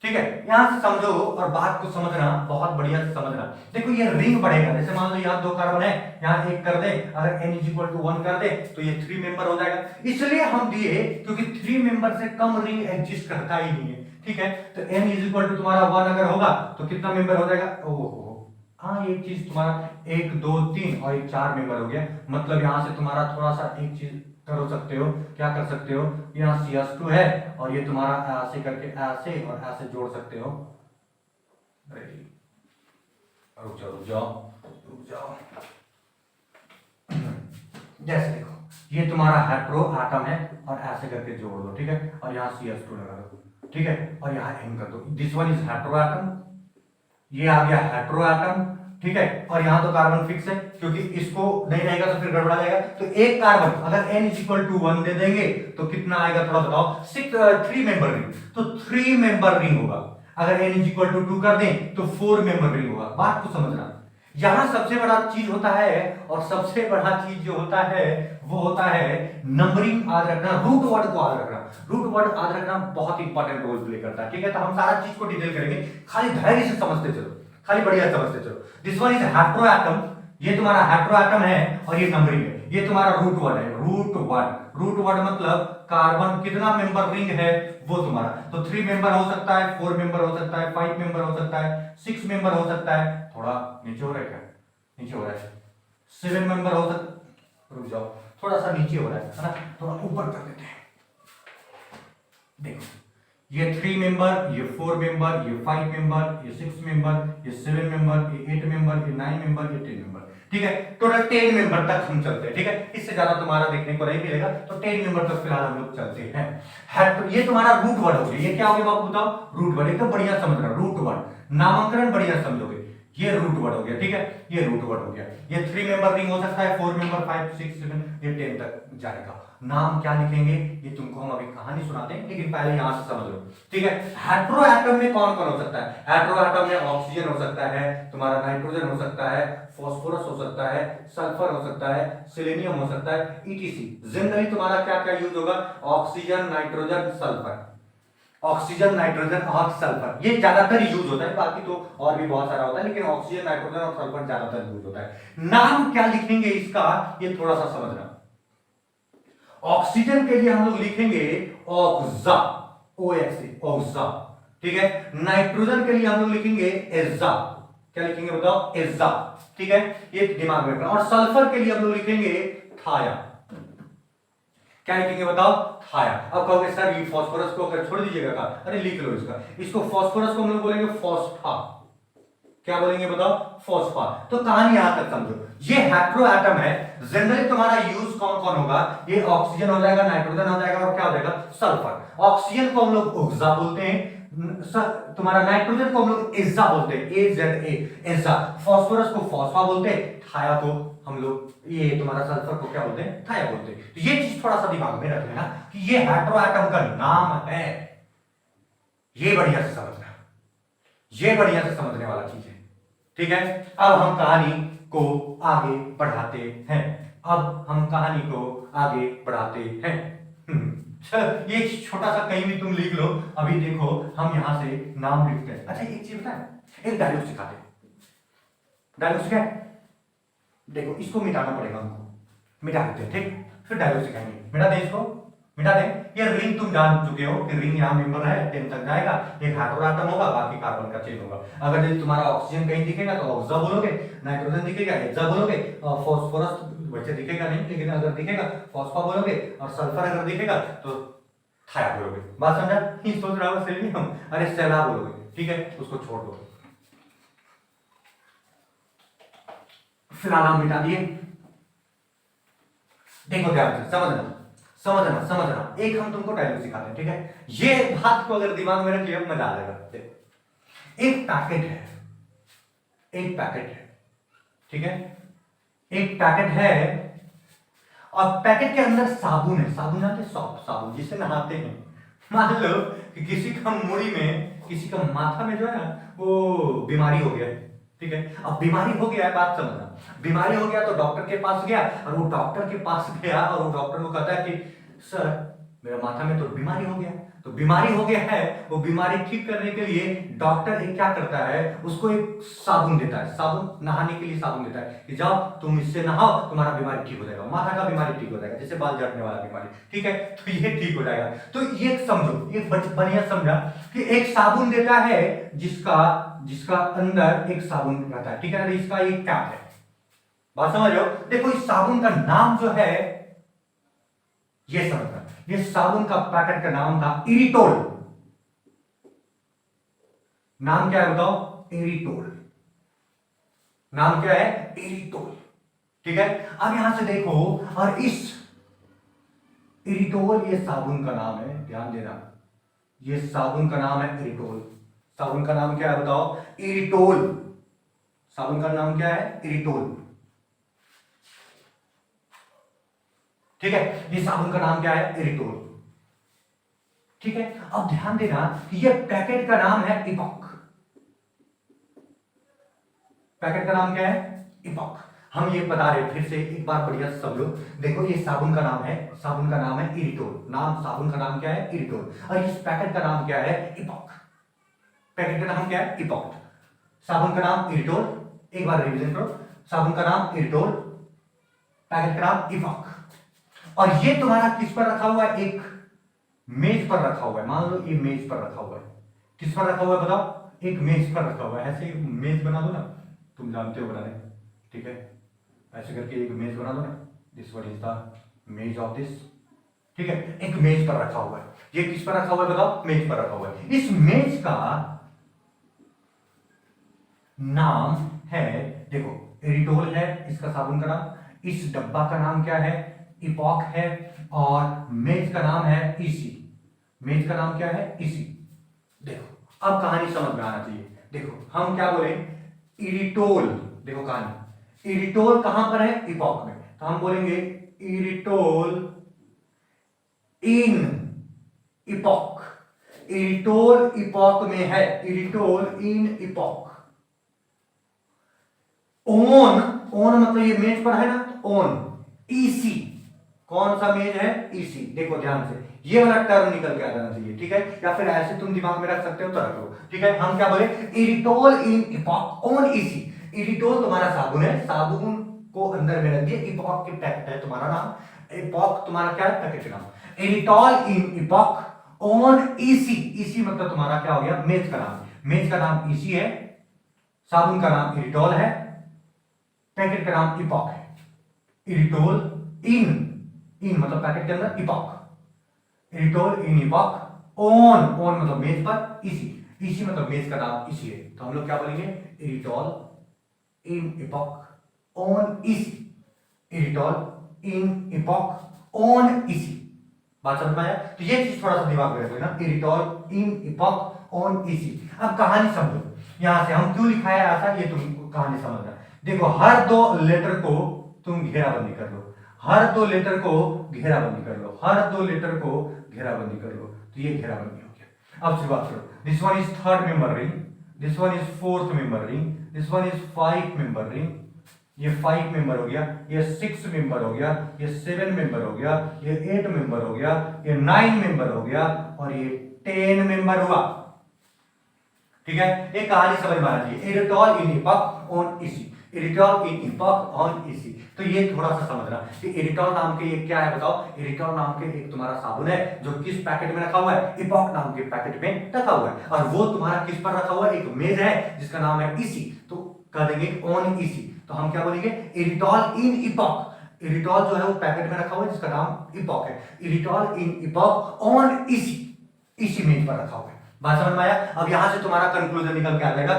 ठीक है। यहां से समझो और बात को समझना, बहुत बढ़िया से समझना। देखो ये रिंग बढ़ेगा, जैसे मान लो यहाँ 2 कार्बन है, यहाँ 1 कर दे, अगर n = 1 कर दे तो ये 3 मेंबर हो जाएगा। इसलिए हम दिए क्योंकि 3 मेंबर से कम रिंग एग्जिस्ट करता ही नहीं है, ठीक है। तो n = तुम्हारा 1 अगर होगा तो कितना मेंबर हो जाएगा? ओहो हाँ, एक चीज तुम्हारा 1 2 3 और एक 4 मेंबर हो गया, मतलब यहाँ से तुम्हारा थोड़ा सा एक चीज कर सकते हो, क्या कर सकते हो, यहाँ CS2 है और ये तुम्हारा ऐसे करके ऐसे और ऐसे जोड़ सकते हो। अरे रुक जाओ रुक जाओ रुक जाओ। जैसे देखो ये तुम्हारा हेट्रो एटम है और ऐसे करके जोड़ दो, ठीक है, और यहाँ CS2 लगा दो, ठीक है, और यहाँ M कर दो। This one is hetero atom, ये आ गया हेट्रो एटम, ठीक है, और यहाँ तो कार्बन फिक्स है क्योंकि इसको नहीं रहेगा तो फिर गड़बड़ा जाएगा। तो एक कार्बन अगर n = 1 दे देंगे तो कितना आएगा थोड़ा बताओ, 3 मेंबर रिंग, तो 3 मेंबर रिंग होगा। अगर n = 2 कर दें तो 4 मेंबर रिंग होगा। बात को समझना, यहां सबसे बड़ा चीज होता है, और सबसे बड़ा चीज जो होता है वो होता है नंबरिंग याद रखना, रूट वर्ड को याद रखना। रूट वर्ड याद रखना बहुत इंपॉर्टेंट रोल प्ले करता है, ठीक है। तो हम सारा चीज को डिटेल करेंगे, खाली धैर्य से समझते चलो, खाली बढ़िया समझते चलो। This one is hetero atom, ये तुम्हारा हेट्रो एटम है और ये नंबरिंग है। ये तुम्हारा रूट वर्ड है, रूट वर्ड। रूट वर्ड मतलब कार्बन कितना मेंबर रिंग है वो तुम्हारा, तो 3 मेंबर हो सकता है, 4 मेंबर हो सकता है, 5 मेंबर हो सकता है, 6 मेंबर हो सकता है, थोड़ा नीचे हो रहा है क्या, नीचे हो रहा है, 7 मेंबर हो सकता, रुक जाओ थोड़ा सा नीचे हो रहा है ना, थोड़ा ऊपर कर देते हैं। देखो ये 3 मेंबर, ये 4 मेंबर, ये 5 मेंबर, ये 6 मेंबर, ये 7 मेंबर, ये 8 मेंबर, ये 9 मेंबर, ये 10 मेंबर, ठीक है। टोटल 10 मेंबर तक हम चलते हैं, ठीक है, इससे ज्यादा तुम्हारा देखने को नहीं मिलेगा, तो 10 मेंबर तक फिलहाल हम लोग चलते हैं। ये तुम्हारा रूट वर्ड हो गया, ये क्या हो गया बाबू बताओ, रूट वर्ड, एकदम बढ़िया समझना, रूट वर्ड नामकरण बढ़िया समझोगे, ये रूट वर्ड हो गया, ठीक है, ये रूट वर्ड हो गया। ये 3 मेंबर रिंग हो सकता है, 4 मेंबर, 5 6 7, ये 10 तक जाएगा। नाम क्या लिखेंगे ये तुमको हम अभी कहानी सुनाते हैं, लेकिन पहले यहां से समझ लो, ठीक है। हेट्रो एटम में कौन कौन हो सकता है, हेट्रो एटम में ऑक्सीजन हो सकता है, तुम्हारा नाइट्रोजन हो सकता है, फास्फोरस हो सकता है, सल्फर हो सकता है, सेलेनियम हो सकता है, ईटीसी। जनरली तुम्हारा क्या क्या यूज होगा, oxygen, nitrogen, sulphur, oxygen, nitrogen और सल्फर, ये ज्यादातर यूज होता है, बाकी तो और भी बहुत सारा होता है, लेकिन ऑक्सीजन, नाइट्रोजन और सल्फर ज्यादातर यूज होता है। नाम क्या लिखेंगे इसका ये थोड़ा सा समझना। ऑक्सीजन के लिए हम लोग लिखेंगे ऑक्सा, OXA, ऑक्सा, ठीक है। नाइट्रोजन के लिए हम लोग लिखेंगे एजा, क्या लिखेंगे बताओ, एजा, ठीक है, ये दिमाग में रखना। और सल्फर के लिए हम लोग लिखेंगे थाया, क्या लिखेंगे बताओ, थाया। अब कहोगे सर ये फास्फोरस को अगर छोड़ दीजिएगा का, अरे लिख लो इसका, इसको फास्फोरस को हम लोग बोलेंगे फॉस्फा, क्या बोलेंगे बताओ, फॉस्फा। तो कहानी यहां तक समझो, ये हेट्रो एटम है। जनरली तुम्हारा यूज कौन कौन होगा, ये ऑक्सीजन हो जाएगा, नाइट्रोजन हो जाएगा और क्या हो जाएगा, सल्फर। ऑक्सीजन को हम लोग ओक्सा बोलते हैं, तुम्हारा नाइट्रोजन को हम लोग एजा बोलते हैं, AZA, एजा। फास्फोरस को फॉस्फा बोलते हैं, थाया को हम लोग, ये तुम्हारा सल्फर को क्या बोलते हैं, थाया बोलते हैं। तो ये चीज थोड़ा सा दिमाग में रख लेना कि ये हेट्रो एटम का नाम है, ये बढ़िया से समझना, ये बढ़िया से समझने वाला चीज है, ठीक है। अब हम कहानी को आगे बढ़ाते हैं, अब हम कहानी को आगे बढ़ाते हैं। ये छोटा सा कहीं भी तुम लिख लो, अभी देखो हम यहां से नाम लिखते हैं। अच्छा एक चीज बताएं, एक डायलॉग सिखाते हैं, डायलॉग सिखाए, देखो इसको मिटाना पड़ेगा हमको, मिटा देते हैं, ठीक, फिर डायलॉग सिखाएंगे। मिटा दें इसको, मिटा दें। ये रिंग तुम जान चुके हो कि रिंग यहाँ मेंबर है, 10 तक जाएगा, एक हेट्रो एटम होगा, बाकी कार्बन का चेन होगा। अगर यदि तुम्हारा ऑक्सीजन कहीं दिखेगा तो ऑक्सा बोलोगे, नाइट्रोजन दिखेगा एजा बोलोगे, और फास्फोरस वैसे दिखेगा नहीं, लेकिन अगर दिखेगा फॉस्फा बोलोगे, और सल्फर अगर दिखेगा तो थाया बोलोगे। बात समझा, ये सोच रहा हूं सेलेनियम, अरे सेला बोलोगे, ठीक है, उसको छोड़ दो। फिलहाल हम मिटा दिए। देखो ध्यान से समझना, समझना समझना, एक हम तुमको डायलॉग सिखाते हैं, ठीक है। ये बात को अगर दिमाग में रख लिया मजा आ जाएगा। एक पैकेट है, एक पैकेट है, ठीक है, एक पैकेट है, और पैकेट के अंदर साबुन है, साबुन आते सॉफ्ट साबुन जिससे नहाते हैं। मान लो कि किसी का मुड़ी में, किसी का माथा में जो है ना वो बीमारी हो गया है, ठीक है। अब बीमारी हो गया है, बात समझना, बीमारी हो गया तो डॉक्टर के पास गया, और वो डॉक्टर के पास गया और वो डॉक्टर को कहता है कि सर मेरा माथा में तो बीमारी हो गया, तो तो बीमारी हो गया है, वो बीमारी ठीक करने के लिए डॉक्टर एक क्या करता है, उसको एक साबुन देता है, साबुन नहाने के लिए साबुन देता है कि जाओ तुम इससे नहाओ, तुम्हारा बीमारी ठीक हो जाएगा, माथा का बीमारी ठीक हो जाएगा, जैसे बाल झड़ने वाला बीमारी, ठीक है, तो ये ठीक हो जाएगा। तो ये समझो, ये बढ़िया समझा कि एक साबुन देता है जिसका अंदर एक साबुन रहता है, ठीक है ना, इसका एक कैप है, बात समझ रहे हो। देखो इस साबुन का नाम जो है, ये समझना, ये साबुन का पैकेट का नाम था इरिटोल। नाम क्या है बताओ, इरिटोल, नाम क्या है, इरिटोल, ठीक है। अब यहां से देखो, और इस इरिटोल ये साबुन का नाम है, ध्यान देना, ये साबुन का नाम है इरिटोल। साबुन का नाम क्या है बताओ, इरिटोल। साबुन का नाम क्या है, इरिटोल, ठीक है। ये साबुन का नाम क्या है, इरिटोल, ठीक है। अब ध्यान देना कि ये पैकेट का नाम है इपॉक। पैकेट का नाम क्या है, इपॉक। हम ये बता रहे, फिर से एक बार बढ़िया समझो। देखो ये साबुन का नाम है, साबुन का नाम है इरिटोल, नाम साबुन का नाम क्या है, इरिटोल, और इस पैकेट का नाम क्या है, इपॉक। पैकेट का नाम क्या है, इपॉक, साबुन का नाम इरिटोल, एक बार रिवीजन करो, साबुन का नाम इरिटोल, पैकेट का नाम इपॉक। और ये तुम्हारा किस पर रखा हुआ है, एक मेज पर रखा हुआ है, मान लो ये मेज पर रखा हुआ है, किस पर रखा हुआ है बताओ, एक मेज पर रखा हुआ है। ऐसे मेज बना दो ना, तुम जानते हो बनाने, ठीक है, ऐसे करके एक मेज बना दो ना, दिस व्हाट इज द मेज ऑफ दिस, ठीक है, एक मेज पर रखा हुआ है। ये किस पर रखा हुआ है बताओ, मेज पर रखा हुआ है। इस मेज का नाम है, देखो इरिटोल है इसका साबुन का नाम, इस डब्बा का नाम क्या है, इपॉक है, और मेज का नाम है इसी। मेज का नाम क्या है, इसी। देखो अब कहानी समझ में आना चाहिए। देखो हम क्या बोले, इरिटोल, देखो कहानी, इरिटोल कहां पर है, इपॉक में, तो हम बोलेंगे इरिटोल इन इपॉक। इरिटोल इपॉक में है, इरिटोल इन इपॉक। ओन, ओन मतलब ये मेज पर है ना, ओन, ईसी, कौन सा मेज है, ईसी। देखो ध्यान से, ये वाला टर्म निकल के आ जाना चाहिए, ठीक है, या फिर ऐसे तुम दिमाग में रख सकते हो तो रख लो, ठीक है। हम क्या बोले, इरिटोल इन इपॉक ऑन ईसी। इरिटोल तुम्हारा साबुन है, साबुन को अंदर में रख दिए, इपॉक के पैकेट है तुम्हारा नाम, इपॉक तुम्हारा क्या है, पैकेट का नाम, इरिटोल in epoch on EC. EC मतलब तुम्हारा क्या हो गया, मेज का नाम, मेज का नाम ईसी है, साबुन का नाम इरिटोल है, पैकेट का नाम इपॉक है। इरिटोल इन, इन मतलब पैकेट के अंदर, इपॉक, इरिटोल इन इपॉक ऑन, ऑन मतलब मेज पर, इसी, इसी मतलब मेज का नाम इसी है, तो हम लोग क्या बोलेंगे, इरिटोल इन इपॉक ऑन इसी, इरिटोल इन इपॉक ऑन इसी। बात समझ में आया। तो ये चीज थोड़ा सा दिमाग में रखो ना, इरिटोल इन इपॉक ऑन इसी। अब कहानी समझो, यहां से हम क्यों लिखा है ऐसा, ये तुम कहानी समझना। देखो हर दो लेटर को तुम घेराबंदी कर लो, हर दो लेटर को घेराबंदी कर लो, हर दो लेटर को घेराबंदी कर लो, तो ये घेराबंदी हो गया। अब शुरुआत करो, this one is third member ring, this one is fourth member ring, this one is 5 member ring, ये 5 मेंबर हो गया, ये 6 मेंबर हो गया, ये 7 मेंबर हो गया, ये 8 मेंबर हो गया, ये 9 मेंबर हो गया, और ये 10 मेंबर हुआ, ठीक है। एक कहानी समझ में आना चाहिए, इरिटोल इन इपॉक ऑन इसी, इरिटोल इन इपॉक ऑन इसी। तो ये थोड़ा सा समझना कि इरिटोल नाम के ये क्या है बताओ, इरिटोल नाम के एक तुम्हारा साबुन है जो किस पैकेट में रखा हुआ है, इपॉक नाम के पैकेट में रखा हुआ है, और वो तुम्हारा किस पर रखा हुआ है, एक मेज है जिसका नाम है इसी, तो कह देंगे ऑन इसी। तो हम क्या बोलेंगे, इरिटोल इन इपॉक, इरिटोल जो है वो पैकेट में रखा हुआ है जिसका नाम इपॉक है, इरिटोल इन इपॉक ऑन इसी, इसी मेज पर रखा हुआ है। बात समझ में आया। अब यहां से तुम्हारा कंक्लूजन निकल के आ जाएगा,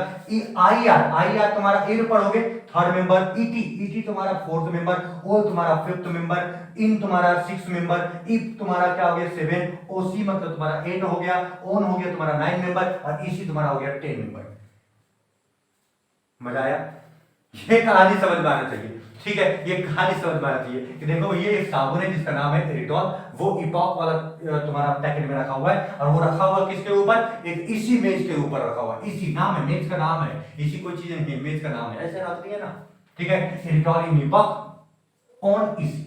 आईआर, आईआर तुम्हारा ए पढ़ोगे थर्ड मेंबर, ईटी, ईटी तुम्हारा फोर्थ मेंबर, ओ तुम्हारा फिफ्थ मेंबर, इन तुम्हारा सिक्स मेंबर, इफ तुम्हारा क्या हो गया 7, ओसी मतलब तुम्हारा 8 हो गया, ओन हो गया तुम्हारा 9 मेंबर, और ईसी तुम्हारा हो गया 10 मेंबर। मजा आया। ये कहानी समझ में आना चाहिए, ठीक है, ये कहानी समझ में आना चाहिए कि देखो ये एक साबुन है जिसका नाम है इरिटोल, वो इपॉक वाला तुम्हारा पैकेट में रखा हुआ है, और वो रखा हुआ किसके ऊपर, एक इसी मेज के ऊपर रखा हुआ है, इसी नाम है, मेज का नाम है, इसी कोई चीज नहीं, मेज का नाम है, ऐसे रख दिया ना, ठीक है। इरिटोल इन इपॉक ऑन इसी,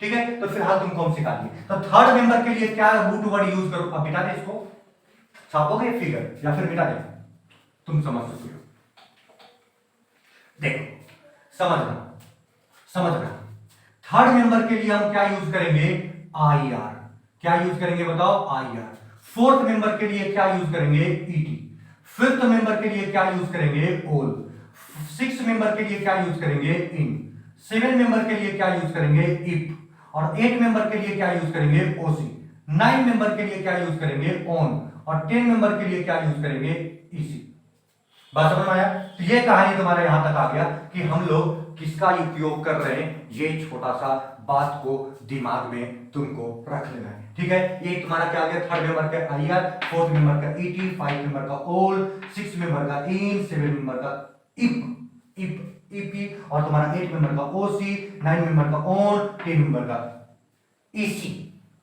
ठीक है, तो फिलहाल तुमको हम सिखा दिए। तो थर्ड मेंबर के लिए क्या रूट वर्ड यूज करो, अब मिटा दे इसको, छापोगे फिगर या फिर मिटा दे, तुम समझ सकते हो। देखो समझना, थर्ड मेंबर के लिए हम क्या यूज करेंगे, आई आर। क्या यूज करेंगे बताओ, आई आर। फोर्थ मेंबर के लिए क्या यूज करेंगे, ईटी। फिफ्थ मेंबर के लिए क्या यूज करेंगे, ओल। सिक्स मेंबर के लिए क्या यूज करेंगे, इन। सेवन मेंबर के लिए क्या यूज करेंगे, इफ। और 8 मेंबर के लिए क्या यूज करेंगे, ओसी। 9 मेंबर के लिए क्या यूज करेंगे, ऑन। और 10 मेंबर के लिए क्या यूज करेंगे, ईसी। बात समझ में आया? तो ये कहानी तुम्हारा यहां तक आ गया कि हम लोग किसका उपयोग कर रहे हैं, ये छोटा सा बात को दिमाग में तुमको रख लेना है, ठीक है। ये तुम्हारा क्या आ गया, थर्ड मेंबर का आई आर, फोर्थ मेंबर का ईटी, फाइव मेंबर का ओल, सिक्स मेंबर का इन, सेवन मेंबर का ईपी, और तुम्हारा 8 मेंबर का ओसी, 9 मेंबर का ऑन, 10 मेंबर का ईसी,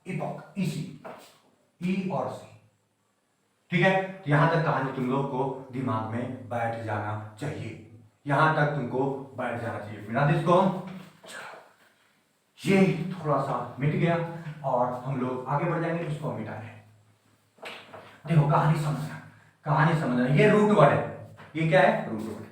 इपॉक, ईसी, ई और सी, ठीक है। तो यहां तक कहानी तुम लोग को दिमाग में बैठ जाना चाहिए, यहां तक तुमको बैठ जाना चाहिए। मिला दे इसको, ये थोड़ा सा मिट गया और हम लोग आगे बढ़ जाएंगे, इसको मिटा दें। देखो कहानी समझना, ये रूट वर्ड है, ये क्या है, रूट वर्ड।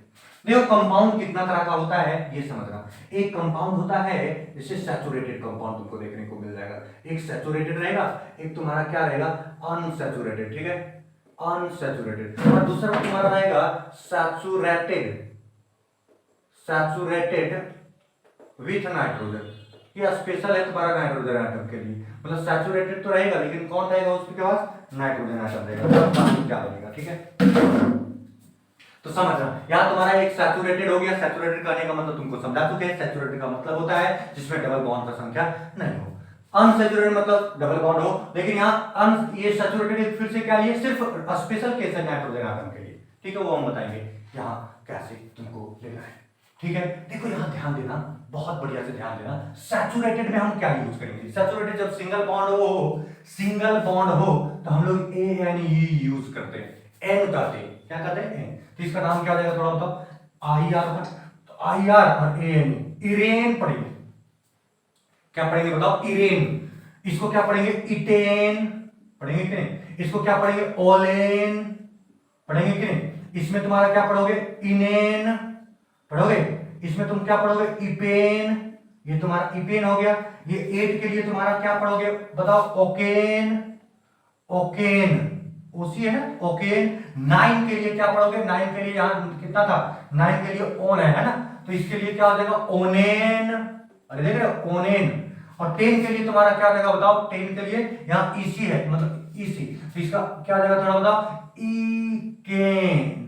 देखो कंपाउंड कितना तरह का होता है ये समझना। एक कंपाउंड होता है जैसे सैचुरेटेड कंपाउंड तुमको देखने को मिल जाएगा, एक सैचुरेटेड रहेगा, एक तुम्हारा क्या रहेगा, अनसैचुरेटेड, ठीक है, अनसैचुरेटेड। और दूसरा तुम्हारा रहेगा सैचुरेटेड विथ नाइट्रोजन। ये स्पेशल है तुम्हारा नाइट्रोजन एटम के लिए, मतलब सैचुरेटेड तो रहेगा लेकिन कौन रहेगा उसके पास, नाइट्रोजन एटम रहेगा, क्या बनेगा, ठीक है। तो समझना, यहां तुम्हारा एक सैचुरेटेड हो गया। सैचुरेटेड करने का मतलब तुमको समझा चुके हैं। सैचुरेटेड का मतलब होता है जिसमें डबल बॉन्ड का संख्या नहीं हो। अनसैचुरेटेड मतलब डबल बॉन्ड हो, लेकिन यहाँ ये सैचुरेटेड फिर से क्या है, सिर्फ स्पेशल केस है नाइट्रोजन एटम के लिए, ठीक है, वो हम बताएंगे यहाँ कैसे तुमको लेना है, ठीक है। देखो यहाँ ध्यान देना, बहुत बढ़िया से ध्यान देना। सैचुरेटेड में हम क्या यूज करेंगे, सैचुरेटेड जब सिंगल बॉन्ड हो तो हम लोग ANE यूज करते हैं, एन करते हैं, क्या कहते हैं, एन। तो इसका नाम क्या हो जाएगा, थोड़ा बताओ, IR। तो IR और ANE, इरेन पढ़ेंगे, क्या पढ़ेंगे बताओ, इरेन। इसको क्या पढ़ेंगे, इटेन पढ़ेंगे कि नहीं, इसको क्या पढ़ेंगे, ओलेन पढ़ेंगे कि नहीं। इसमें तुम्हारा क्या पढ़ोगे, इनेन पढ़ोगे, इसमें तुम क्या पढ़ोगे, इपेन, ये तुम्हारा इपेन हो गया। ये 8 के लिए तुम्हारा क्या पढ़ोगे बताओ, ओकेन, ओसी है ना, ओकेन। 9 के लिए क्या पढ़ोगे, 9 के लिए यहां कितना था, 9 के लिए ओन है ना, तो इसके लिए क्या हो जाएगा, ओनेन, अरे देख रहे हो, ओनेन। और 10 के लिए तुम्हारा क्या हो जाएगा बताओ, 10 के लिए यहाँ ईसी है, मतलब ईसी, तो इसका क्या हो जाएगा थोड़ा बताओ, ईकेन।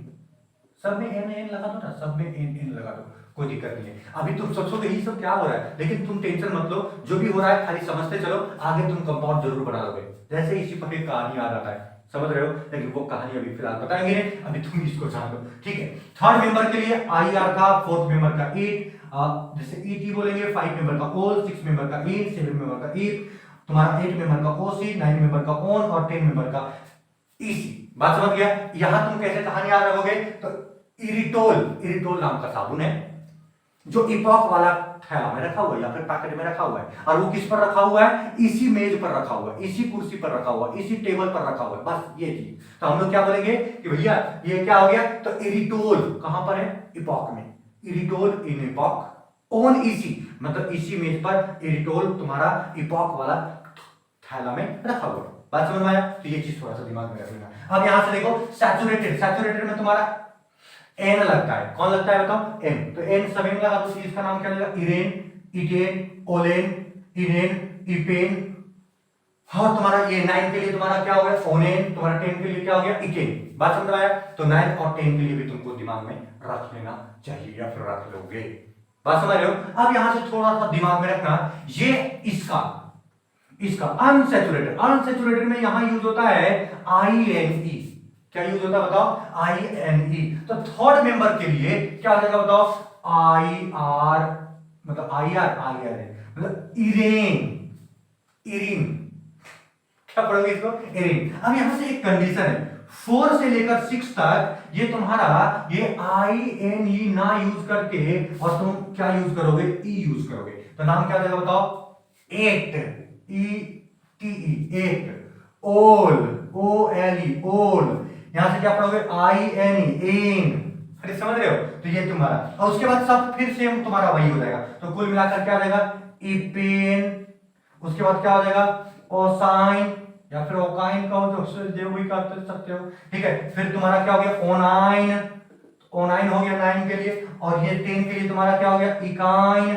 सब में एन लगा दो ना, सब में एन लगा दो, कोई दिक्कत नहीं है। अभी तुम सोचोगे ये सब क्या हो रहा है, लेकिन तुम टेंशन मत लो, जो भी हो रहा है खाली समझते चलो, आगे तुम कंपाउंड जरूर बना लोगे। जैसे इसी पर एक कहानी आ जाता है, समझ रहे हो, लेकिन वो कहानी अभी फिलहाल बताएंगे, अभी तुम इसको जान लो, ठीक है। थर्ड मेंबर के लिए IR का, फोर्थ मेंबर का ईट, जैसे ईटी बोलेंगे, 5 मेंबर का ओल, 6 मेंबर का ईट, 7 मेंबर का ईट, तुम्हारा 8 मेंबर का ओसी, 9 मेंबर का ओन और 10 मेंबर का ईसी। बात समझ गया। यहां तुम कैसे कहानी याद रखोगे, तो इरिटोल नाम का साबुन है जो इपॉक वाला थैला में रखा हुआ है या फिर पैकेट में रखा हुआ है, और वो किस पर रखा हुआ है, इसी मेज पर रखा हुआ है, इसी कुर्सी पर रखा हुआ है, इसी टेबल पर रखा हुआ है, बस ये चीज। तो हम लोग क्या बोलेंगे कि भैया ये क्या हो गया, तो इरिटोल कहां पर है, इपॉक में, इरिटोल इन इपॉक ऑन इसी, मतलब इसी मेज पर इरिटोल तुम्हारा इपॉक वाला थैला में रखा हुआ है। बात समझ में आया। तो ये चीज थोड़ा सा दिमाग में रख लेना। अब यहां से देखो सैचुरेटेड में तुम्हारा एन लगता है, कौन लगता है बताओ, एन। तो एन सब एन लगा दो, इसका नाम क्या लगेगा, इरेन, इटेन, ओलेन, इनेन, इपेन। और तुम्हारा ये 9 के लिए तुम्हारा क्या हो गया, ओनेन, तुम्हारा 10 के लिए क्या हो गया, इकेन। बात समझ में आया। तो 9 और 10 के लिए भी तुमको दिमाग में रख लेना चाहिए या फिर रख लोगे। बात समझ रहे हो। अब यहां से थोड़ा सा दिमाग में रखना, ये इसका अनसैचुरेटेड में यहां यूज होता है INE। क्या यूज होता है बताओ, INE। तो थर्ड मेंबर के लिए क्या हो जाएगा बताओ, IR, मतलब IR है, मतलब इरीन, क्या पढ़ोगे इसको, इरीन। अब यहां से एक कंडीशन है, 4 से लेकर 6 तक ये तुम्हारा ये INE ना यूज करके और तुम क्या यूज करोगे, E यूज करोगे। तो नाम क्या हो जाएगा बताओ, eight, E T E, eight. All, O L E, ओल। यहां से क्या पढ़ोगे, आई एन ई, एन। अरे समझ रहे हो, तो ये तुम्हारा, और उसके बाद सब फिर सेम तुम्हारा वही हो जाएगा। तो कुल मिलाकर क्या हो जाएगा, इपेन। उसके बाद क्या हो जाएगा, ओसाइन, या फिर ओकाइन कहो जो भी कर सकते हो, ठीक है। फिर तुम्हारा क्या हो गया, ओनाइन, ओनाइन हो गया 9 के लिए, और ये 10 के लिए तुम्हारा क्या हो गया, इकाइन।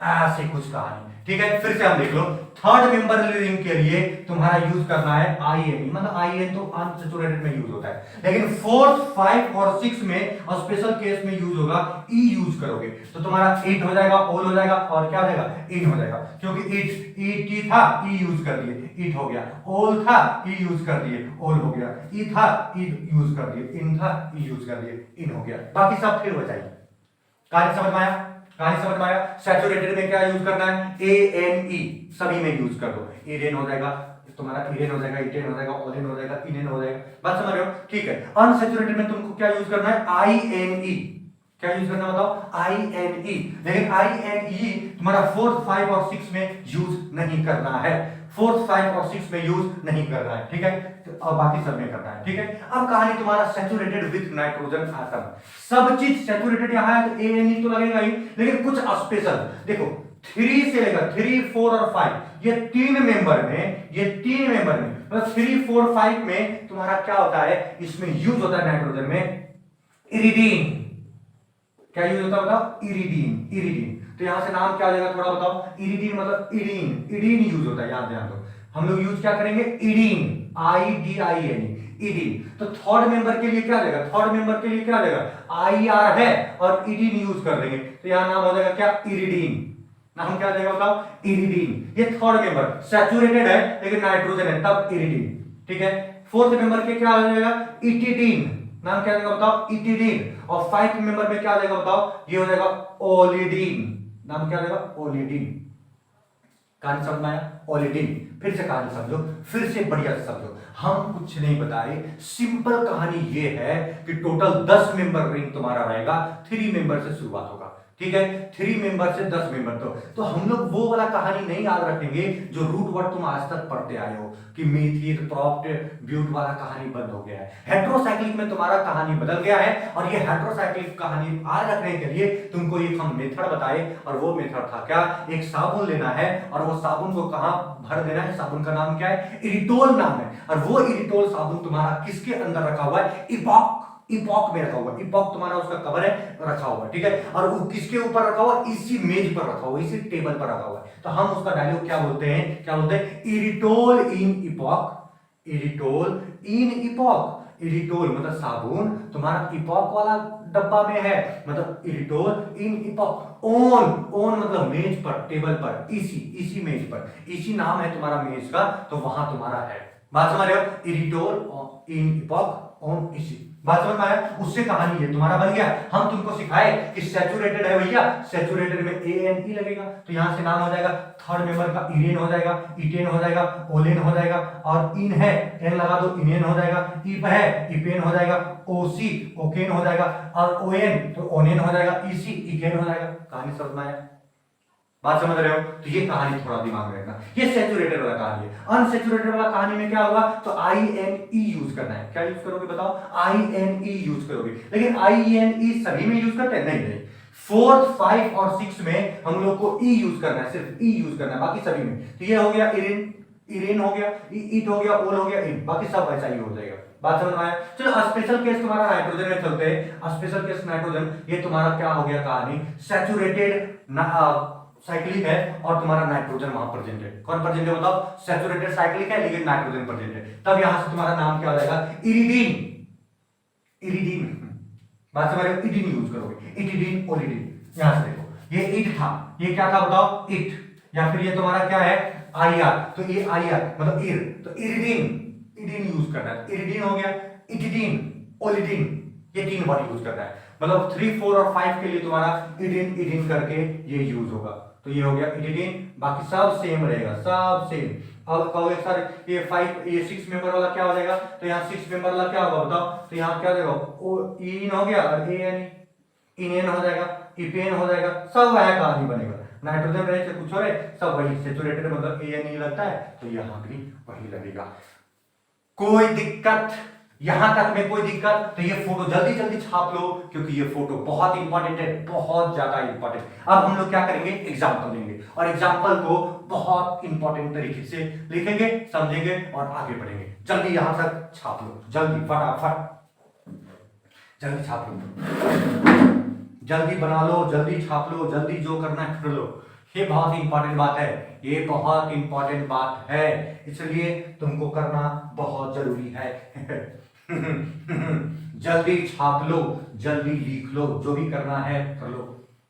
ऐसे कुछ कहानी, ठीक है। फिर से हम देख लो, थर्ड मेंबर रिंग के लिए तुम्हारा यूज करना है आई एन, मतलब आई एन तो अनसैचुरेटेड में यूज होता है, लेकिन फोर्थ, 5 और 6 में और स्पेशल केस में यूज होगा ई यूज करोगे, तो तुम्हारा इट हो जाएगा, ओल हो जाएगा, और क्या हो जाएगा, इन हो जाएगा। क्योंकि इट था, ई यूज कर दिए, इट हो गया। ओल था, ई यूज कर दिए, ओल हो गया। ई था, ई यूज कर दिए, इन था, ई यूज कर दिए, इन हो गया। बाकी सब फिर हो जाएगी। कहानी समझ में आया, कहानी समझ में आया। सैचुरेटेड में क्या यूज करना है, ए एन ई, सभी में यूज कर दो। इरेन हो जाएगा तुम्हारा, इरेन हो जाएगा, इटेन हो जाएगा, ओलेन हो जाएगा, इनेन हो जाएगा। बात समझ रहे हो, ठीक है। अनसैचुरेटेड में तुमको क्या यूज करना है, आई एन ई। क्या यूज करना बताओ, आई एन ई। लेकिन आई एन ई तुम्हारा 4, 5 और 6 में यूज नहीं करना है, 4, 5 और 6 में यूज नहीं करना है, ठीक है। और बाकी सब में करना है, ठीक है। अब कहानी तुम्हारा सैचुरेटेड विथ नाइट्रोजन आटम। सब चीज सैचुरेटेड यहां है तो ए एन ई तो लगेगा ही, लेकिन कुछ स्पेशल देखो, 3 से लेकर 3, 4 और 5, ये तीन मेंबर में, ये तीन मेंबर में मतलब 3, 4, 5 में तुम्हारा क्या होता है, इसमें यूज होता है नाइट्रोजन में इरिडीन। क्या यूज होता है बताओ, इरिडीन, इरिडीन। तो यहां से नाम क्या आ जाएगा थोड़ा बताओ, इरिडीन मतलब इडीन, इडीन यूज होता है, याद ध्यान दो। हम लोग यूज क्या करेंगे, इडीन, आई डी आई एन, इडीन। तो थर्ड मेंबर के लिए क्या आ जाएगा, थर्ड मेंबर के लिए क्या आ जाएगा, आई आर है और इडीन यूज कर देंगे, तो यहां नाम हो जाएगा क्या, इरिडीन। नाम क्या आ जाएगा बताओ, इरिडीन। ये थर्ड मेंबर सैचुरेटेड है लेकिन नाइट्रोजन है, तब इरिडीन, ठीक है। फोर्थ मेंबर के क्या आ जाएगा, इटिडीन। नाम क्या आ जाएगा बताओ, इटिडीन। और 5 मेंबर में क्या आ जाएगा बताओ, ये हो जाएगा ओलिडीन। नाम क्या आ जाएगा, ओलिडीन। कहानी समझ में आया, ओलिडीन। फिर से कहानी समझो, फिर से बढ़िया से समझो। हम कुछ नहीं बताए, सिंपल कहानी ये है कि टोटल 10 मेंबर रिंग तुम्हारा रहेगा, 3 मेंबर से शुरुआत होगा, ठीक है। 3 मेंबर से 10 मेंबर तो हम लोग वो वाला कहानी नहीं याद रखेंगे जो रूट वर्ड तुम आज तक पढ़ते आए हो कि मीथिल, प्रॉप्ट, ब्यूट वाला कहानी बंद हो गया है। हेट्रोसाइक्लिक में तुम्हारा कहानी बदल गया है, और ये हेट्रोसाइक्लिक कहानी याद रखने के लिए तुमको एक हम मेथड बताए, और वो मेथड था क्या, एक साबुन लेना है और वो साबुन को कहां भर देना है, साबुन का नाम क्या है, इरिटोल नाम है, और वो इरिटोल साबुन तुम्हारा किसके अंदर रखा हुआ है, इपॉक, इपॉक में रखा हुआ, इपॉक तुम्हारा उसका कवर है, रखा हुआ, ठीक है। और वो किसके ऊपर रखा हुआ, इसी मेज पर रखा हुआ, इसी टेबल पर रखा हुआ है। तो हम उसका डायलॉग क्या बोलते हैं, क्या बोलते हैं, इरिटोल इन इपॉक, इरिटोल इन इपॉक। इरिटोल मतलब साबुन तुम्हारा इपॉक वाला डब्बा में है, मतलब इरिटोल इन इपॉक। ओन, ओन मतलब मेज पर, टेबल पर, इसी मेज पर, इसी नाम है तुम्हारा मेज का, तो वहां तुम्हारा है। बात समझ रहे हो, इरिटोल इन इपॉक ऑन इसी। बात समझ में आया, उससे कहानी ये तुम्हारा बन गया। हम तुमको सिखाए कि सैचुरेटेड है भैया, सैचुरेटेड में ए एन ई लगेगा, तो यहां से नाम हो जाएगा थर्ड मेंबर का, इरेन हो जाएगा, इटेन हो जाएगा, ओलेन हो जाएगा, और इन है, एन लगा दो, इनेन हो जाएगा, इप है, इपेन हो जाएगा, ओसी, ओकेन हो जाएगा, और ओएन तो ओनेन हो जाएगा, इसी, इकेन हो जाएगा। कहानी समझ में आया, बात समझ रहे हो, तो ये कहानी थोड़ा दिमाग में रखना, ये सैचुरेटेड वाला कहानी है। अनसैचुरेटेड वाला कहानी में क्या होगा, तो आई एन ई यूज करना है। क्या यूज करोगे बताओ, आई एन ई यूज करोगे, लेकिन आई एन ई सभी में यूज करते हैं, नहीं नहीं, 4, 5 और 6 में हम लोग को ई यूज करना है, सिर्फ ई यूज करना है, बाकी सभी में। तो ये हो गया इरेन, इरेन हो गया, इट हो गया, ओल हो गया, इन, बाकी सब वैसा ही हो जाएगा। बात समझ में आया। चलो स्पेशल केस तुम्हारा नाइट्रोजन में चलते हैं। स्पेशल केस नाइट्रोजन, ये तुम्हारा क्या हो गया कहानी, सैचुरेटेड साइक्लिक है और तुम्हारा नाइट्रोजन वहां प्रेजेंट है। कौन प्रेजेंट है बताओ, सैचुरेटेड साइक्लिक है लेकिन नाइट्रोजन प्रेजेंट है, तब यहां से तुम्हारा नाम क्या हो जाएगा, इरिडीन, इरिडीन। बात समझ रहे हो, इडीन यूज करोगे, इटिडीन, ओलिडीन। यहां से देखो, ये इट था, ये क्या था बताओ, इट, या फिर ये तुम्हारा क्या है, आई आर, तो ये आई आर मतलब इर, तो इरिडीन, इडीन यूज करना है, इरिडीन हो गया, इटिडीन, ओलिडीन, ये 3 वर्ड यूज करना है। मतलब 3, 4 और 5 के लिए तुम्हारा इडिन, इडिन करके ये यूज होगा, तो ये हो गया इडिन, बाकी सब सेम रहेगा, सब सेम। अब कहोगे सर ये 5, ये 6 मेंबर वाला क्या हो जाएगा, तो यहाँ 6 मेंबर वाला क्या होगा बताओ, तो यहाँ क्या हो जाएगा, ओ इन हो गया, और ए एन, इनेन हो जाएगा, इपेन हो जाएगा, सब वह कहानी बनेगा। नाइट्रोजन रहे चाहे कुछ और रहे, सब वही सेचुरेटेड मतलब ANE लगता है, तो यहाँ भी वही लगेगा। कोई दिक्कत यहां तक में? कोई दिक्कत? तो ये फोटो जल्दी जल्दी छाप लो, क्योंकि ये फोटो बहुत इंपॉर्टेंट है, बहुत ज्यादा इंपॉर्टेंट। अब हम लोग क्या करेंगे, एग्जाम्पल लेंगे और एग्जाम्पल को बहुत इंपॉर्टेंट तरीके से लिखेंगे, समझेंगे और आगे बढ़ेंगे। जल्दी यहां तक छाप लो, जल्दी फटाफट जल्दी छाप लो, जल्दी बना लो, जल्दी छाप लो, जल्दी जो करना है कर लो। ये बहुत इंपॉर्टेंट बात है, ये बहुत इंपॉर्टेंट बात है, इसलिए तुमको करना बहुत जरूरी है। जल्दी छाप लो, जल्दी लिख लो, जो भी करना है कर लो,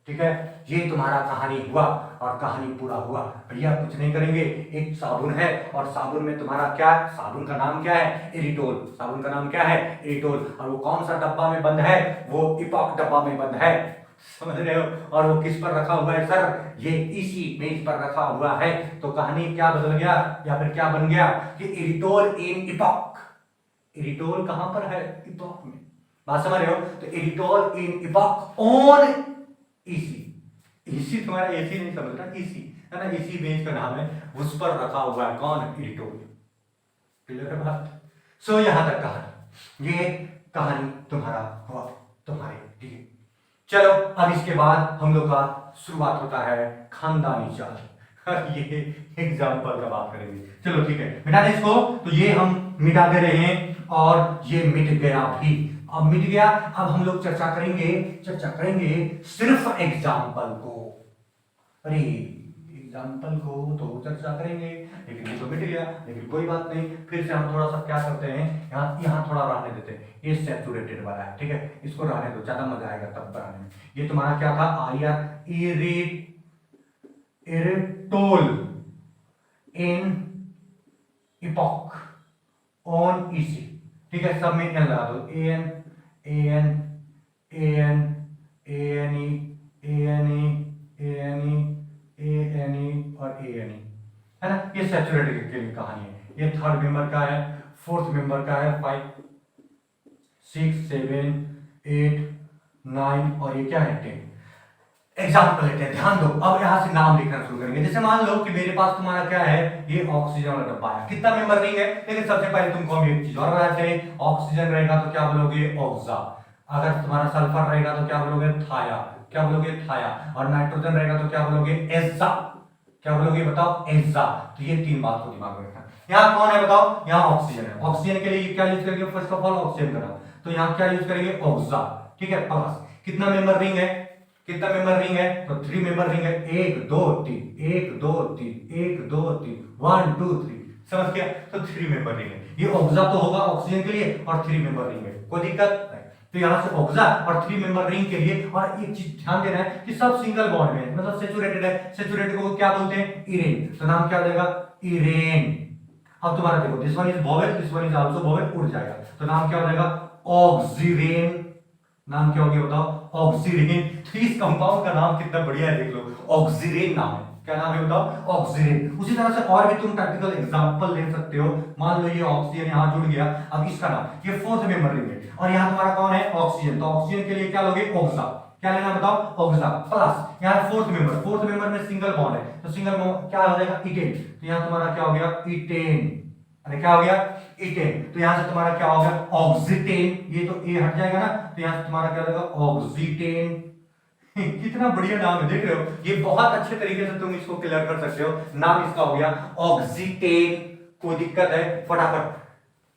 ठीक है। ये तुम्हारा कहानी हुआ और कहानी पूरा हुआ। भैया कुछ नहीं करेंगे, एक साबुन है और साबुन में तुम्हारा क्या, साबुन का नाम क्या है, एरिटोल। साबुन का नाम क्या है, एरिटोल। और वो कौन सा डब्बा में बंद है, वो इपॉक डब्बा में बंद है, समझ रहे हो। और वो किस पर रखा हुआ है सर, ये इसी मेज पर रखा हुआ है। तो कहानी क्या बदल गया या फिर क्या बन गया कि एरिटोल इन इपॉक। एरिटोल कहां पर है, इपॉक में, बात समझ रहे हो। तो एरिटोल इन इपॉक ऑन ईसी। ईसी तुम्हारा एसी नहीं समझ रहा, ईसी है ना, इसी मेज का नाम है, उस पर रखा हुआ है कौन, एरिटोल। क्लियर है बात। सो यहां तक कहानी, ये कहानी तुम्हारा हुआ, तुम्हारे लिए। चलो अब इसके बाद हम लोग का शुरुआत होता है खानदानी चाल। ये एग्जाम्पल का बात करेंगे। चलो ठीक है, मिटा दे इसको। तो ये हम मिटा दे रहे हैं और ये मिट गया भी। अब मिट गया, अब हम लोग चर्चा करेंगे सिर्फ एग्जाम्पल को। अरे एग्जाम्पल को तो चर्चा करेंगे, लेकिन ये तो मिट गया, लेकिन कोई बात नहीं। फिर से हम थोड़ा सा क्या करते हैं, यहाँ थोड़ा रहने देते हैं। ये सैचुरेटेड वाला है, ठीक है, इसको रहने दो, ज्यादा मजा आएगा तब बनाने में। ये तुम्हारा क्या था, इरिटोल इन इपॉक ऑन ईसी, ठीक है, सब में एन लगा दो, AN AN AN ANE ANE ANE ANE और ANE, है ना। ये सैचुरेटेड के लिए कहानी है। ये थर्ड मेंबर का है, फोर्थ मेंबर का है, 5 6 7 8 9 और ये क्या है, 10। एग्जाम्पल लेते हैं, ध्यान दो। अब यहां से नाम लिखना शुरू करेंगे। जैसे मान लो कि मेरे पास तुम्हारा क्या है, ये ऑक्सीजन वाला डब्बा है, कितना मेंबर रिंग है, लेकिन सबसे पहले तुमको हम एक चीज और बताते हैं। ऑक्सीजन रहेगा तो क्या बोलोगे, ऑक्सा। अगर तुम्हारा सल्फर रहेगा तो क्या बोलोगे, थाया। क्या बोलोगे, थाया। और नाइट्रोजन रहेगा तो क्या बोलोगे, एजा। क्या बोलोगे बताओ, एजा। तो ये तीन बात को दिमाग में रखना। यहाँ कौन है बताओ, यहाँ ऑक्सीजन है। ऑक्सीजन के लिए क्या यूज करेंगे, फर्स्ट ऑफ ऑल ऑक्सीजन का नाम, तो यहाँ क्या यूज करेंगे, ऑक्सा, ठीक है। प्लस कितना मेंबर रिंग है, कितना मेंबर रिंग है, तो 3 मेंबर रिंग है, 1 2 3 1 2 3 1 2 3 1 2 3, समझ गया। तो 3 मेंबर रिंग है। ये ऑक्सा तो होगा ऑक्सीजन के लिए और 3 मेंबर रिंग है, कोई दिक्कत नहीं। तो यहां से ऑक्सा और 3 मेंबर रिंग के लिए। और एक चीज ध्यान देना है कि सब सिंगल बॉन्ड में, मतलब सेचुरेटेड है। सेचुरेटेड को क्या बोलते हैं, इरेन। तो नाम क्या हो जाएगा, इरेन। अब तुम्हारा देखो, this one is vowel, this one is also vowel, उड़ जाएगा। तो नाम क्या हो जाएगा, ऑक्सीरेन। नाम क्या हो गया बताओ, ऑक्सीरेन। तो इस कंपाउंड का नाम कितना बढ़िया है, देख लो, ऑक्सीरेन नाम है। क्या नाम है बताओ, ऑक्सीरेन। उसी तरह से और भी तुम प्रैक्टिकल एग्जांपल ले सकते हो। मान लो ये ऑक्सीजन यहां जुड़ गया, अब इसका नाम, ये फोर्थ मेंबर रिंग है और यहां तुम्हारा कौन है, ऑक्सीजन। तो ऑक्सीजन के लिए क्या लोगे, ऑक्सा। क्या लेना बताओ, ऑक्सा। प्लस यहां फोर्थ मेंबर में सिंगल बॉन्ड है, तो सिंगल क्या हो जाएगा, इथेन। तो यहां तुम्हारा क्या हो गया, इथेन। अरे क्या हो गया, इथेन। तो यहां से तुम्हारा क्या हो गया, ऑक्सीटेन। ये तो ए हट जाएगा ना, तो यहां से तुम्हारा क्या हो जाएगा, ऑक्सीटेन। कितना बढ़िया नाम है, देख रहे हो। ये बहुत अच्छे तरीके से तुम इसको क्लियर कर सकते हो। नाम इसका हो गया ऑक्सीटेन। कोई दिक्कत है, फटाफट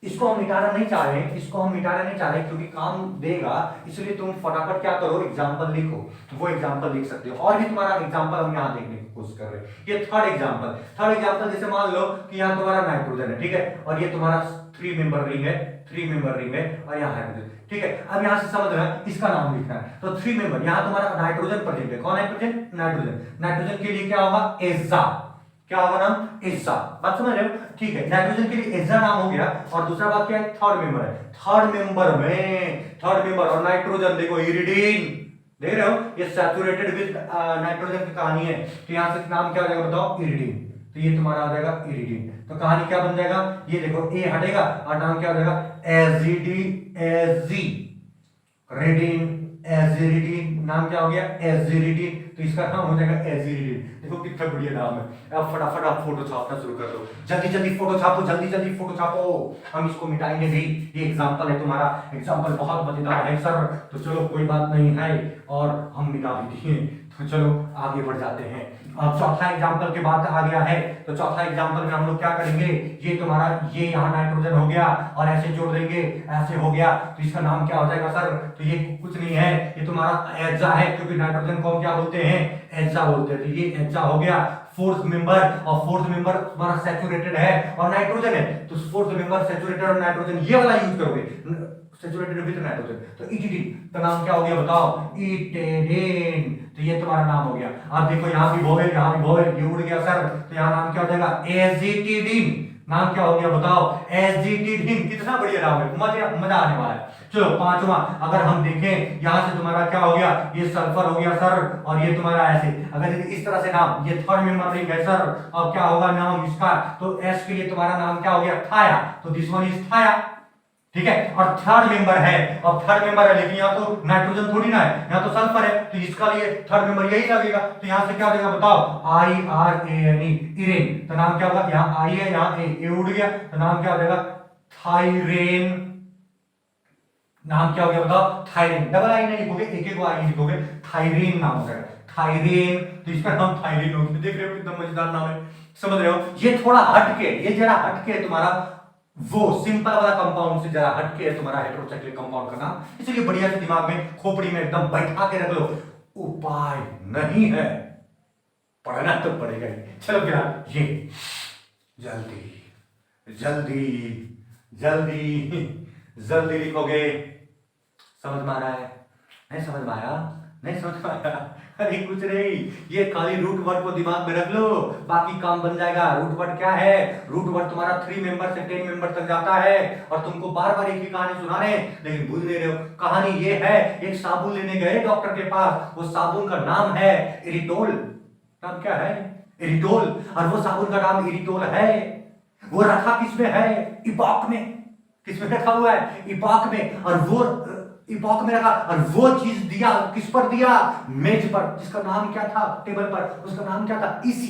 इसको हम मिटाना नहीं चाह रहे, इसको हम मिटाना नहीं चाह रहे क्योंकि काम देगा, इसलिए तुम फटाफट क्या करो, एग्जांपल लिखो। तो वो एग्जांपल लिख सकते हो। और भी तुम्हारा एग्जांपल हम यहां देखने की कोशिश कर रहे हैं। ये थर्ड एग्जांपल जैसे मान लो कि यहां तुम्हारा नाइट्रोजन है, ठीक है, और ये तुम्हारा 3 मेंबर रिंग है, 3 मेंबर रिंग है और यहां हाइड्रोजन, ठीक है। अब यहां से समझना इसका नाम लिखना है। तो 3 मेंबर, यहां तुम्हारा नाइट्रोजन प्रेजेंट है। कौन है प्रेजेंट, नाइट्रोजन। नाइट्रोजन के लिए क्या होगा, एजा। क्या होगा नाम, एजा। बात समझ रहे हो, ठीक है। नाइट्रोजन के लिए एजा नाम हो गया। और दूसरा बात क्या है, थर्ड मेंबर है। थर्ड मेंबर और नाइट्रोजन देखो, इरिडीन, देख रहे हो, ये सैचुरेटेड विद नाइट्रोजन की कहानी है। तो यहां से नाम क्या हो जाएगा बताओ, इरिडीन। तो ये तुम्हारा हो जाएगा इरिडीन। तो कहानी क्या बन जाएगा, ये देखो, ए हटेगा और नाम क्या हो जाएगा, एजिडी, एजी रेडिन, एजिरिडीन, नाम क्या हो गया? एजिरिडीन। तो इसका नाम हो जाएगा एजिरिडीन। देखो कितना बढ़िया नाम है। अब फटाफट आप फोटो छापना शुरू कर दो, जल्दी जल्दी फोटो छापो, जल्दी जल्दी फोटो छापो, हम इसको मिटाएंगे भी। ये एग्जाम्पल है तुम्हारा, एग्जाम्पल बहुत मजेदार है सर। तो चलो कोई बात नहीं है, और हम मिटा भी दिए। तो चलो आगे बढ़ जाते हैं। अब चौथा एग्जाम्पल के बाद आ गया है, तो चौथा एग्जाम्पल में हम लोग क्या करेंगे, ये तुम्हारा ये यहाँ नाइट्रोजन हो गया और ऐसे जोड़ देंगे, ऐसे हो गया, तो इसका नाम क्या हो जाएगा सर? तो ये कुछ नहीं है, ये तुम्हारा एजा है, क्योंकि नाइट्रोजन को हम क्या बोलते हैं? एजा बोलते हैं। तो ये एजा हो गया फोर्थ मेंबर, और फोर्थ मेंबर तुम्हारा सैचुरेटेड है और नाइट्रोजन है, तो फोर्थ मेंबर सैचुरेटेड और नाइट्रोजन ये वाला यूज करोगे, सैचुरेटेड विद नाइट्रोजन। तो इटिडीन का नाम क्या हो गया बताओ? इटिडीन। तो ये तुम्हारा नाम हो गया। अब देखो यहाँ भी वोवेल, यहाँ भी वोवेल, ये उड़ गया सर, तो यहाँ नाम क्या हो जाएगा? एजिटिडीन। नाम क्या हो गया बताओ? एजिटिडीन। कितना बढ़िया नाम है, मजा आने वाला है। चलो पांचवा, अगर हम देखें यहाँ से तुम्हारा क्या हो गया? ये सल्फर हो गया सर, और ये तुम्हारा ऐसे, अगर इस तरह से नाम, ये थर्ड मेंबर रिंग है सर, अब क्या होगा नाम इसका? तो एस के लिए तुम्हारा नाम क्या हो गया? थाया। तो दिस वन इज थाया, ठीक है। और थर्ड मेंबर है, और थर्ड मेंबर है, लेकिन यहाँ तो नाइट्रोजन थोड़ी ना है, यहाँ तो सल्फर है, तो इसका लिए थर्ड मेंबर यही लगेगा। तो यहाँ से क्या हो जाएगा बताओ? IRANE, इरेन। तो नाम क्या होगा? यहाँ आई है, यहाँ ए उड़ गया, तो नाम क्या हो जाएगा? थायरेन। नाम क्या हो गया बताओ? थायरेन। डबल आई नहीं लिखोगे, एक एक आई लिखोगे, थायरेन नाम हो जाएगा, थायरेन। तो इसका नाम थायरेन हो गया। देख रहे हो कितना मजेदार नाम है, समझ रहे हो? ये थोड़ा हटके, ये जरा हटके तुम्हारा वो सिंपल वाला कंपाउंड से जरा हटके है तुम्हारा हेटेरोसाइक्लिक कंपाउंड का नाम, इसलिए बढ़िया से दिमाग में खोपड़ी में एकदम बैठा के रख लो। उपाय नहीं है, पढ़ना तो पड़ेगा ही। चलो फिर ये जल्दी जल्दी जल्दी जल्दी लिखोगे। समझ में आ रहा है? नहीं समझ में आया? नहीं समझ में आया? अरे कुछ नहीं, ये खाली रूट वर्ड को दिमाग में रख लो, बाकी काम बन जाएगा। रूट वर्ड क्या है? रूट वर्ड तुम्हारा 3 मेंबर से 10 मेंबर तक जाता है, और तुमको बार बार एक ही कहानी सुना रहे हैं, लेकिन भूल नहीं रहे हो। कहानी ये है, एक साबुन लेने गए डॉक्टर के पास, वो साबुन का नाम है इरिटोल। नाम क्या है? इरिटोल। और वो साबुन का नाम इरिटोल है, वो रखा किसमें है? इपॉक में। किसमें रखा हुआ है? इपॉक में। और वो इपॉक में रखा, और वो चीज दिया किस पर? दिया मेज पर, जिसका नाम क्या था? टेबल पर, उसका नाम क्या था? इसी।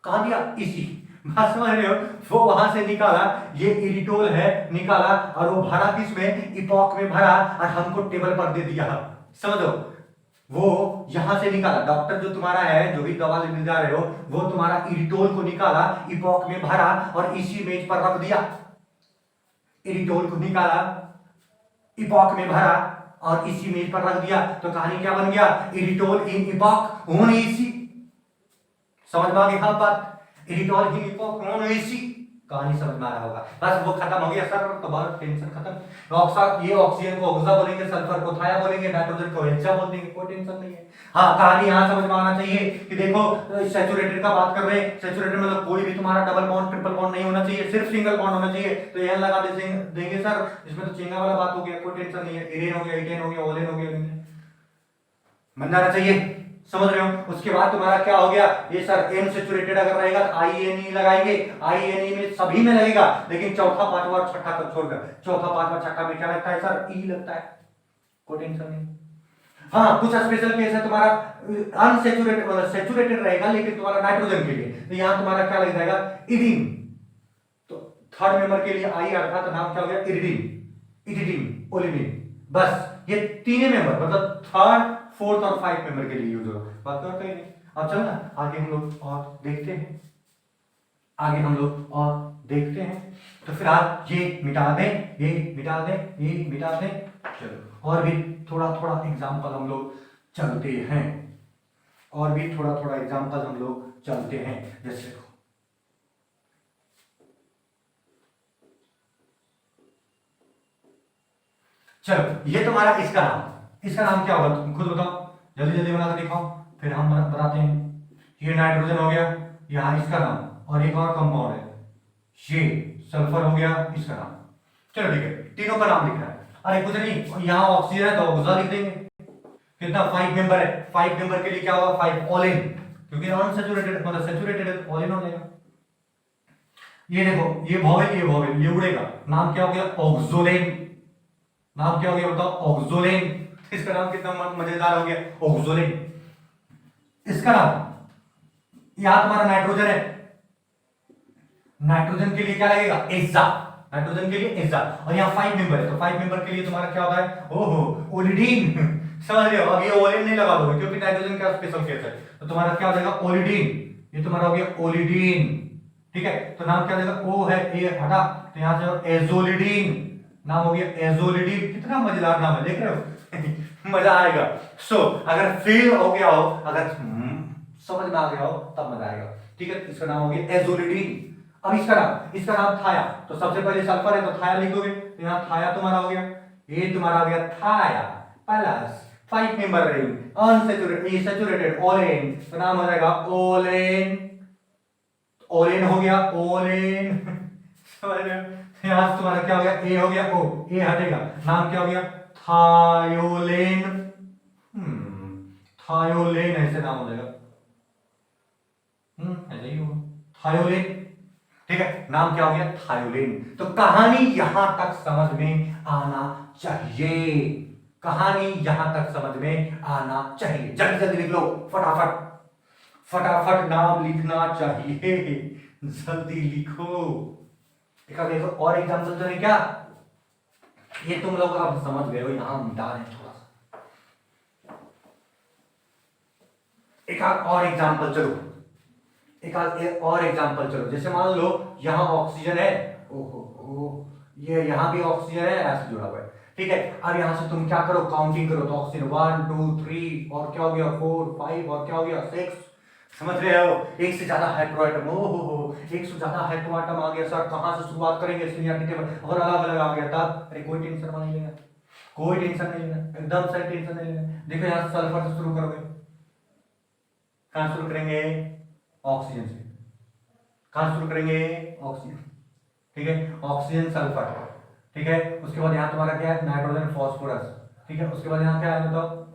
कहां दिया? इसी। बात समझ रहे हो? वो वहां से निकाला, ये इरिटोल है, निकाला, और वो भरा किसमें? इपॉक में भरा, और हमको टेबल पर दे दिया। समझो, वो यहां से निकाला, डॉक्टर जो तुम्हारा है, जो भी दवा लेने जा रहे हो, वो तुम्हारा इरिटोल को निकाला, इपॉक में भरा, और इसी मेज पर रख दिया। इरिटोल को निकाला, इपॉक में भरा, और इसी मेज पर रख दिया, तो कहानी क्या बन गया? इरिटोल इन इपॉक ऑन इसी। समझ में आ गई बात? इरिटोल इन इपॉक ऑन इसी, कहानी समझ में आ रहा होगा। बस वो खत्म हो गया सर, तो बहुत टेंशन खत्म। ऑक्सीजन, ये ऑक्सीजन को ऑक्सा बोलेंगे, सल्फर को थाया बोलेंगे, नाइट्रोजन को हेक्सा बोल देंगे, कोई टेंशन नहीं है। हाँ, कहानी यहाँ समझ में आना चाहिए कि देखो सैचुरेटेड का बात कर रहे हैं, सैचुरेटेड मतलब कोई भी तुम्हारा डबल बॉन्ड ट्रिपल बॉन्ड नहीं होना चाहिए, सिर्फ सिंगल बॉन्ड होना चाहिए। तो यह लगा देंगे सर, इसमें तो चेंगा वाला बात हो गया, कोई टेंशन नहीं है। इरेन हो गया, इटेन हो गया, ओलेन हो गया, बन जाना चाहिए। समझ रहे हो? उसके बाद तुम्हारा क्या हो गया? ये सर एन सैचुरेटेड अगर रहेगा तो INE लगाएंगे, INE में सभी में लगेगा, लेकिन चौथा पांचवा और छठा को छोड़कर, चौथा पांचवा छठा में क्या लगता है सर? ई लगता है, कोई टेंशन नहीं। हाँ, कुछ स्पेशल केस है तुम्हारा अनसैचुरेटेड, मतलब सैचुरेटेड रहेगा लेकिन तुम्हारा नाइट्रोजन के लिए, तो यहां तुम्हारा क्या लग जाएगा? इडीन। तो थर्ड मेंबर के लिए आई अर्थात नाम क्या हो गया? इरिडीन, इटिडीन, ओलिडीन। बस ये तीनों मेंबर, मतलब थर्ड, फोर्थ और 5 मेंबर के लिए यूज होगा। बात तो कहीं नहीं। अब चल ना आगे हम लोग और देखते हैं, आगे हम लोग और देखते हैं। तो फिर आप ये मिटा दें, ये मिटा दें, ये मिटा दें। चलो और भी थोड़ा थोड़ा एग्जाम्पल हम लोग चलते हैं, और भी थोड़ा थोड़ा एग्जाम्पल हम लोग चलते हैं। जैसे चलो ये तुम्हारा इसका नाम क्या होगा? तुम खुद बताओ, जल्दी जल्दी बना के दिखाओ, फिर हम बताते हैं। ये नाइट्रोजन हो गया, यहाँ इसका नाम, और एक और कंपाउंड है, ये सल्फर हो गया, इसका नाम। चलो ठीक है, तीनों का नाम लिख रहा है। अरे कुछ नहीं, यहाँ ऑक्सीजन है तो ऑक्सा लिख देंगे। कितना? 5 मेंबर है, 5 मेंबर के लिए क्या होगा? 5 ओलेन, क्योंकि अनसैचुरेटेड मतलब सैचुरेटेड है, ओलेन हो जाएगा। ये देखो, ये वोवेल, ये उड़ेगा, नाम क्या हो गया? ऑक्सोलेन। नाम क्या हो गया बताओ? ऑक्सोलेन। इसका नाम कितना मजेदार हो गया, ओक्सोलेन। इसका नाम, यहां तुम्हारा नाइट्रोजन है, नाइट्रोजन के लिए क्या लगेगा, एजा, नाइट्रोजन के लिए एजा, और यहाँ 5 मेंबर है, तो 5 मेंबर के लिए तुम्हारा क्या होता है, ओहो ओलिडीन। समझ रहे हो, अब ये ओलिन नहीं लगा दोगे क्योंकि नाइट्रोजन का स्पेशल केस है, तो तुम्हारा क्या हो जाएगा, ओलिडीन। ये तुम्हारा हो गया ओलिडीन, ठीक है। तो नाम क्या हो जाएगा, ओ है, ए हटा, तो यहां से एजोलिडीन, नाम हो गया एजोलिडीन। कितना मजेदार नाम है, देख रहे हो। मजा आएगा। सो अगर फील हो गया हो, अगर समझ में आ गया हो तब मजा आएगा, ठीक है। इसका नाम हो गया एजोलिडीन। अब इसका नाम थाया, तो सबसे पहले सल्फर है तो थाया लिख दोगे, तो यहाँ थाया तुम्हारा हो गया, ये तुम्हारा हो गया थाया plus 5 member ring unsaturated saturated ओलेन, तो नाम हो जाएगा ओलेन। ओलेन हो गया, ओलेन। समझ रहे हो, यहाँ से तुम्हारा क्या हो गया, ए हो गया, ओ ए हटेगा, नाम क्या हो गया, थायोलेन। थायोलेन ऐसे नाम हो जाएगा, ऐसे ही होगा, थायोलेन, ठीक है। नाम क्या हो गया, थायोलेन। तो कहानी यहां तक समझ में आना चाहिए, कहानी यहां तक समझ में आना चाहिए। जल्दी जल्दी लिख लो, फटाफट फटाफट नाम लिखना चाहिए, जल्दी लिखो। एक देखो और एग्जांपल तो नहीं क्या, ये तुम लोग अब समझ गए हो, यहां मिटा दें थोड़ा सा। एक और एग्जांपल चलो, एक और एग्जांपल चलो, जैसे मान लो यहां ऑक्सीजन है, ओहो ये यहां भी ऑक्सीजन है, ऐसे जुड़ा हुआ है, ठीक है। अब यहां से तुम क्या करो, काउंटिंग करो, तो ऑक्सीजन 1 2 3 और क्या हो गया 4 5 और क्या हो गया 6। समझ रहे हो, एक से ज्यादा हेटेरोएटम, ओहो एक से ज्यादा हेटेरोएटम आ गया सर, कहां से शुरुआत करेंगे सीनियरिटी टेबल, अगर अलग अलग आ गया तब, अरे कोई टेंशन नहीं लेना, कोई टेंशन नहीं लेना, एकदम से टेंशन नहीं लेना। देखो यहां सल्फर से शुरू करोगे, कहां शुरू करेंगे, ऑक्सीजन से, कहां शुरू करेंगे, ऑक्सीजन, ठीक है, ऑक्सीजन सल्फर, ठीक है। उसके बाद यहां तुम्हारा क्या है, नाइट्रोजन फास्फोरस, ठीक है। उसके बाद यहां क्या है बताओ,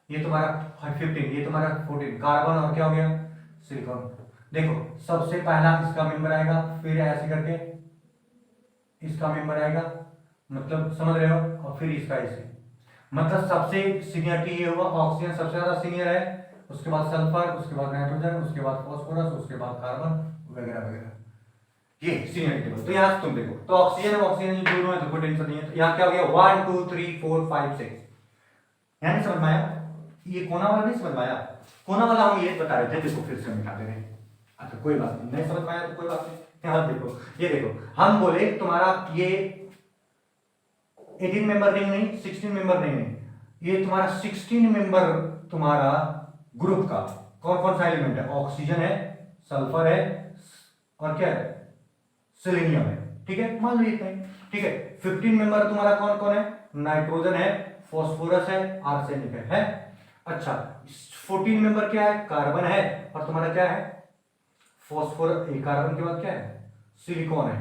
ये तुम्हारा 15, ये तुम्हारा 14, कार्बन और क्या हो गया, सिलिकॉन। देखो सबसे पहला इसका मेंबर आएगा, फिर ऐसे करके इसका मेंबर आएगा, मतलब समझ रहे हो, और फिर इसका ऐसे, मतलब सबसे सीनियरिटी ये हुआ, ऑक्सीजन सबसे ज्यादा सीनियर है, उसके बाद सल्फर, उसके बाद नाइट्रोजन, उसके बाद फास्फोरस, उसके बाद कार्बन वगैरह वगैरह, ये सीनियरिटी टेबल। तो यहां तुम देखो, तो ऑक्सीजन और ऑक्सीजन दोनों है तो कोई टेंशन नहीं है। तो यहां क्या हो गया 1 2 3 4 5 6, यहां नहीं समझ में आया, ये कोना वाला नहीं समझ में आया, कोना वाला हम ये बता रहे थे, देखो फिर से मिटा दे रहे हैं। अच्छा कोई बात नहीं, नहीं समझ में आया तो कोई बात नहीं, यहां देखो, ये देखो हम बोले तुम्हारा ये 18 मेंबर रिंग नहीं, 16 मेंबर रिंग नहीं, ये तुम्हारा 16 मेंबर तुम्हारा ग्रुप का कौन कौन सा एलिमेंट है, ऑक्सीजन है, सल्फर है और क्या है, सेलेनियम है, ठीक है, मान लो इतना ही, ठीक है। 15 मेंबर तुम्हारा कौन कौन है, नाइट्रोजन है, फास्फोरस है, आर्सेनिक है। अच्छा 14 मेंबर क्या है, कार्बन है, और तुम्हारा क्या है, फास्फोरस, कार्बन के बाद क्या है, सिलिकॉन है,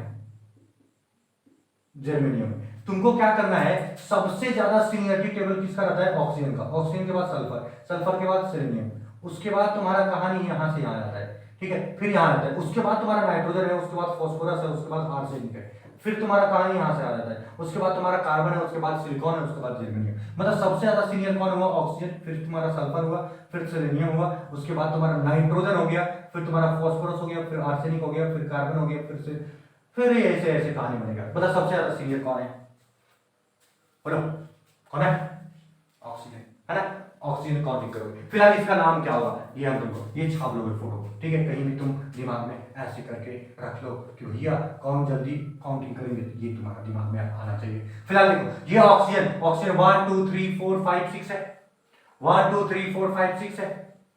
जर्मेनियम। तुमको क्या करना है, सबसे ज्यादा सीनियरिटी टेबल किसका रहता है, ऑक्सीजन का, ऑक्सीजन के बाद सल्फर, सल्फर के बाद सेलेनियम, उसके बाद तुम्हारा कहानी यहां से यहां आता है, ठीक है, फिर यहां आता है, उसके बाद तुम्हारा नाइट्रोजन है, उसके बाद फास्फोरस है, उसके बाद आर्सेनिक है, फिर तुम्हारा कहानी यहां से आ जाता है, उसके बाद तुम्हारा कार्बन है, उसके बाद सिलिकॉन है, उसके बाद जर्मेनियम। मतलब सबसे ज्यादा सीनियर कौन हुआ, ऑक्सीजन, फिर तुम्हारा सल्फर हुआ, फिर सेलेनियम हुआ, उसके बाद तुम्हारा नाइट्रोजन हो गया, फिर तुम्हारा फास्फोरस हो गया, फिर आर्सेनिक हो गया, फिर कार्बन हो गया, फिर ऐसे ऐसे कहानी बनेगा। मतलब सबसे ज्यादा सीनियर कौन है, बोलो कौन है, ऑक्सीजन है ना, ऑक्सीजन काउंटिंग करोगे। फिलहाल इसका नाम क्या होगा, ये हम तुमको ये छाप लोगे फोटो, ठीक है, कहीं भी तुम दिमाग में ऐसे करके रख लो कि भैया कौन जल्दी काउंटिंग करेंगे, ये तुम्हारा दिमाग में आना चाहिए। फिलहाल देखो ये ऑक्सीजन, ऑक्सीजन 1 2 3 4 5 6 है, 1 2 3 4 5 6 है,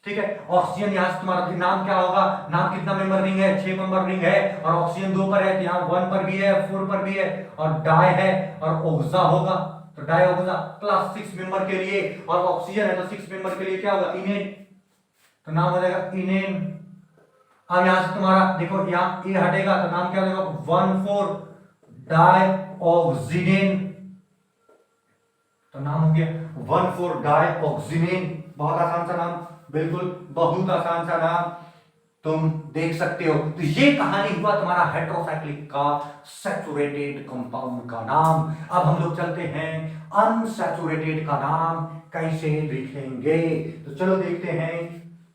ठीक है। ऑक्सीजन यहाँ से तुम्हारा नाम क्या होगा, नाम कितना मेंबर रिंग है, 6 मेंबर रिंग है, और ऑक्सीजन 2 पर है, तो यहाँ 1 पर भी है, 4 पर भी है, और डाई है और ओक्सा होगा, तो डाइऑक्सा प्लस 6 मेंबर के लिए, और ऑक्सीजन है तो 6 मेंबर के लिए क्या होगा, इनेन, तो नाम हो जाएगा इनेन। अब यहां से तुम्हारा देखो यहाँ ए हटेगा तो नाम क्या हो जाएगा 1,4 डाइऑक्सीनेन, तो नाम हो गया 1,4 डाइऑक्सीनेन। बहुत आसान सा नाम, बिल्कुल बहुत आसान सा नाम, तुम देख सकते हो। तो ये कहानी हुआ तुम्हारा हेटेरोसाइक्लिक का सैचुरेटेड कंपाउंड का नाम। अब हम लोग चलते हैं अनसैचुरेटेड का नाम कैसे लिखेंगे। तो चलो देखते हैं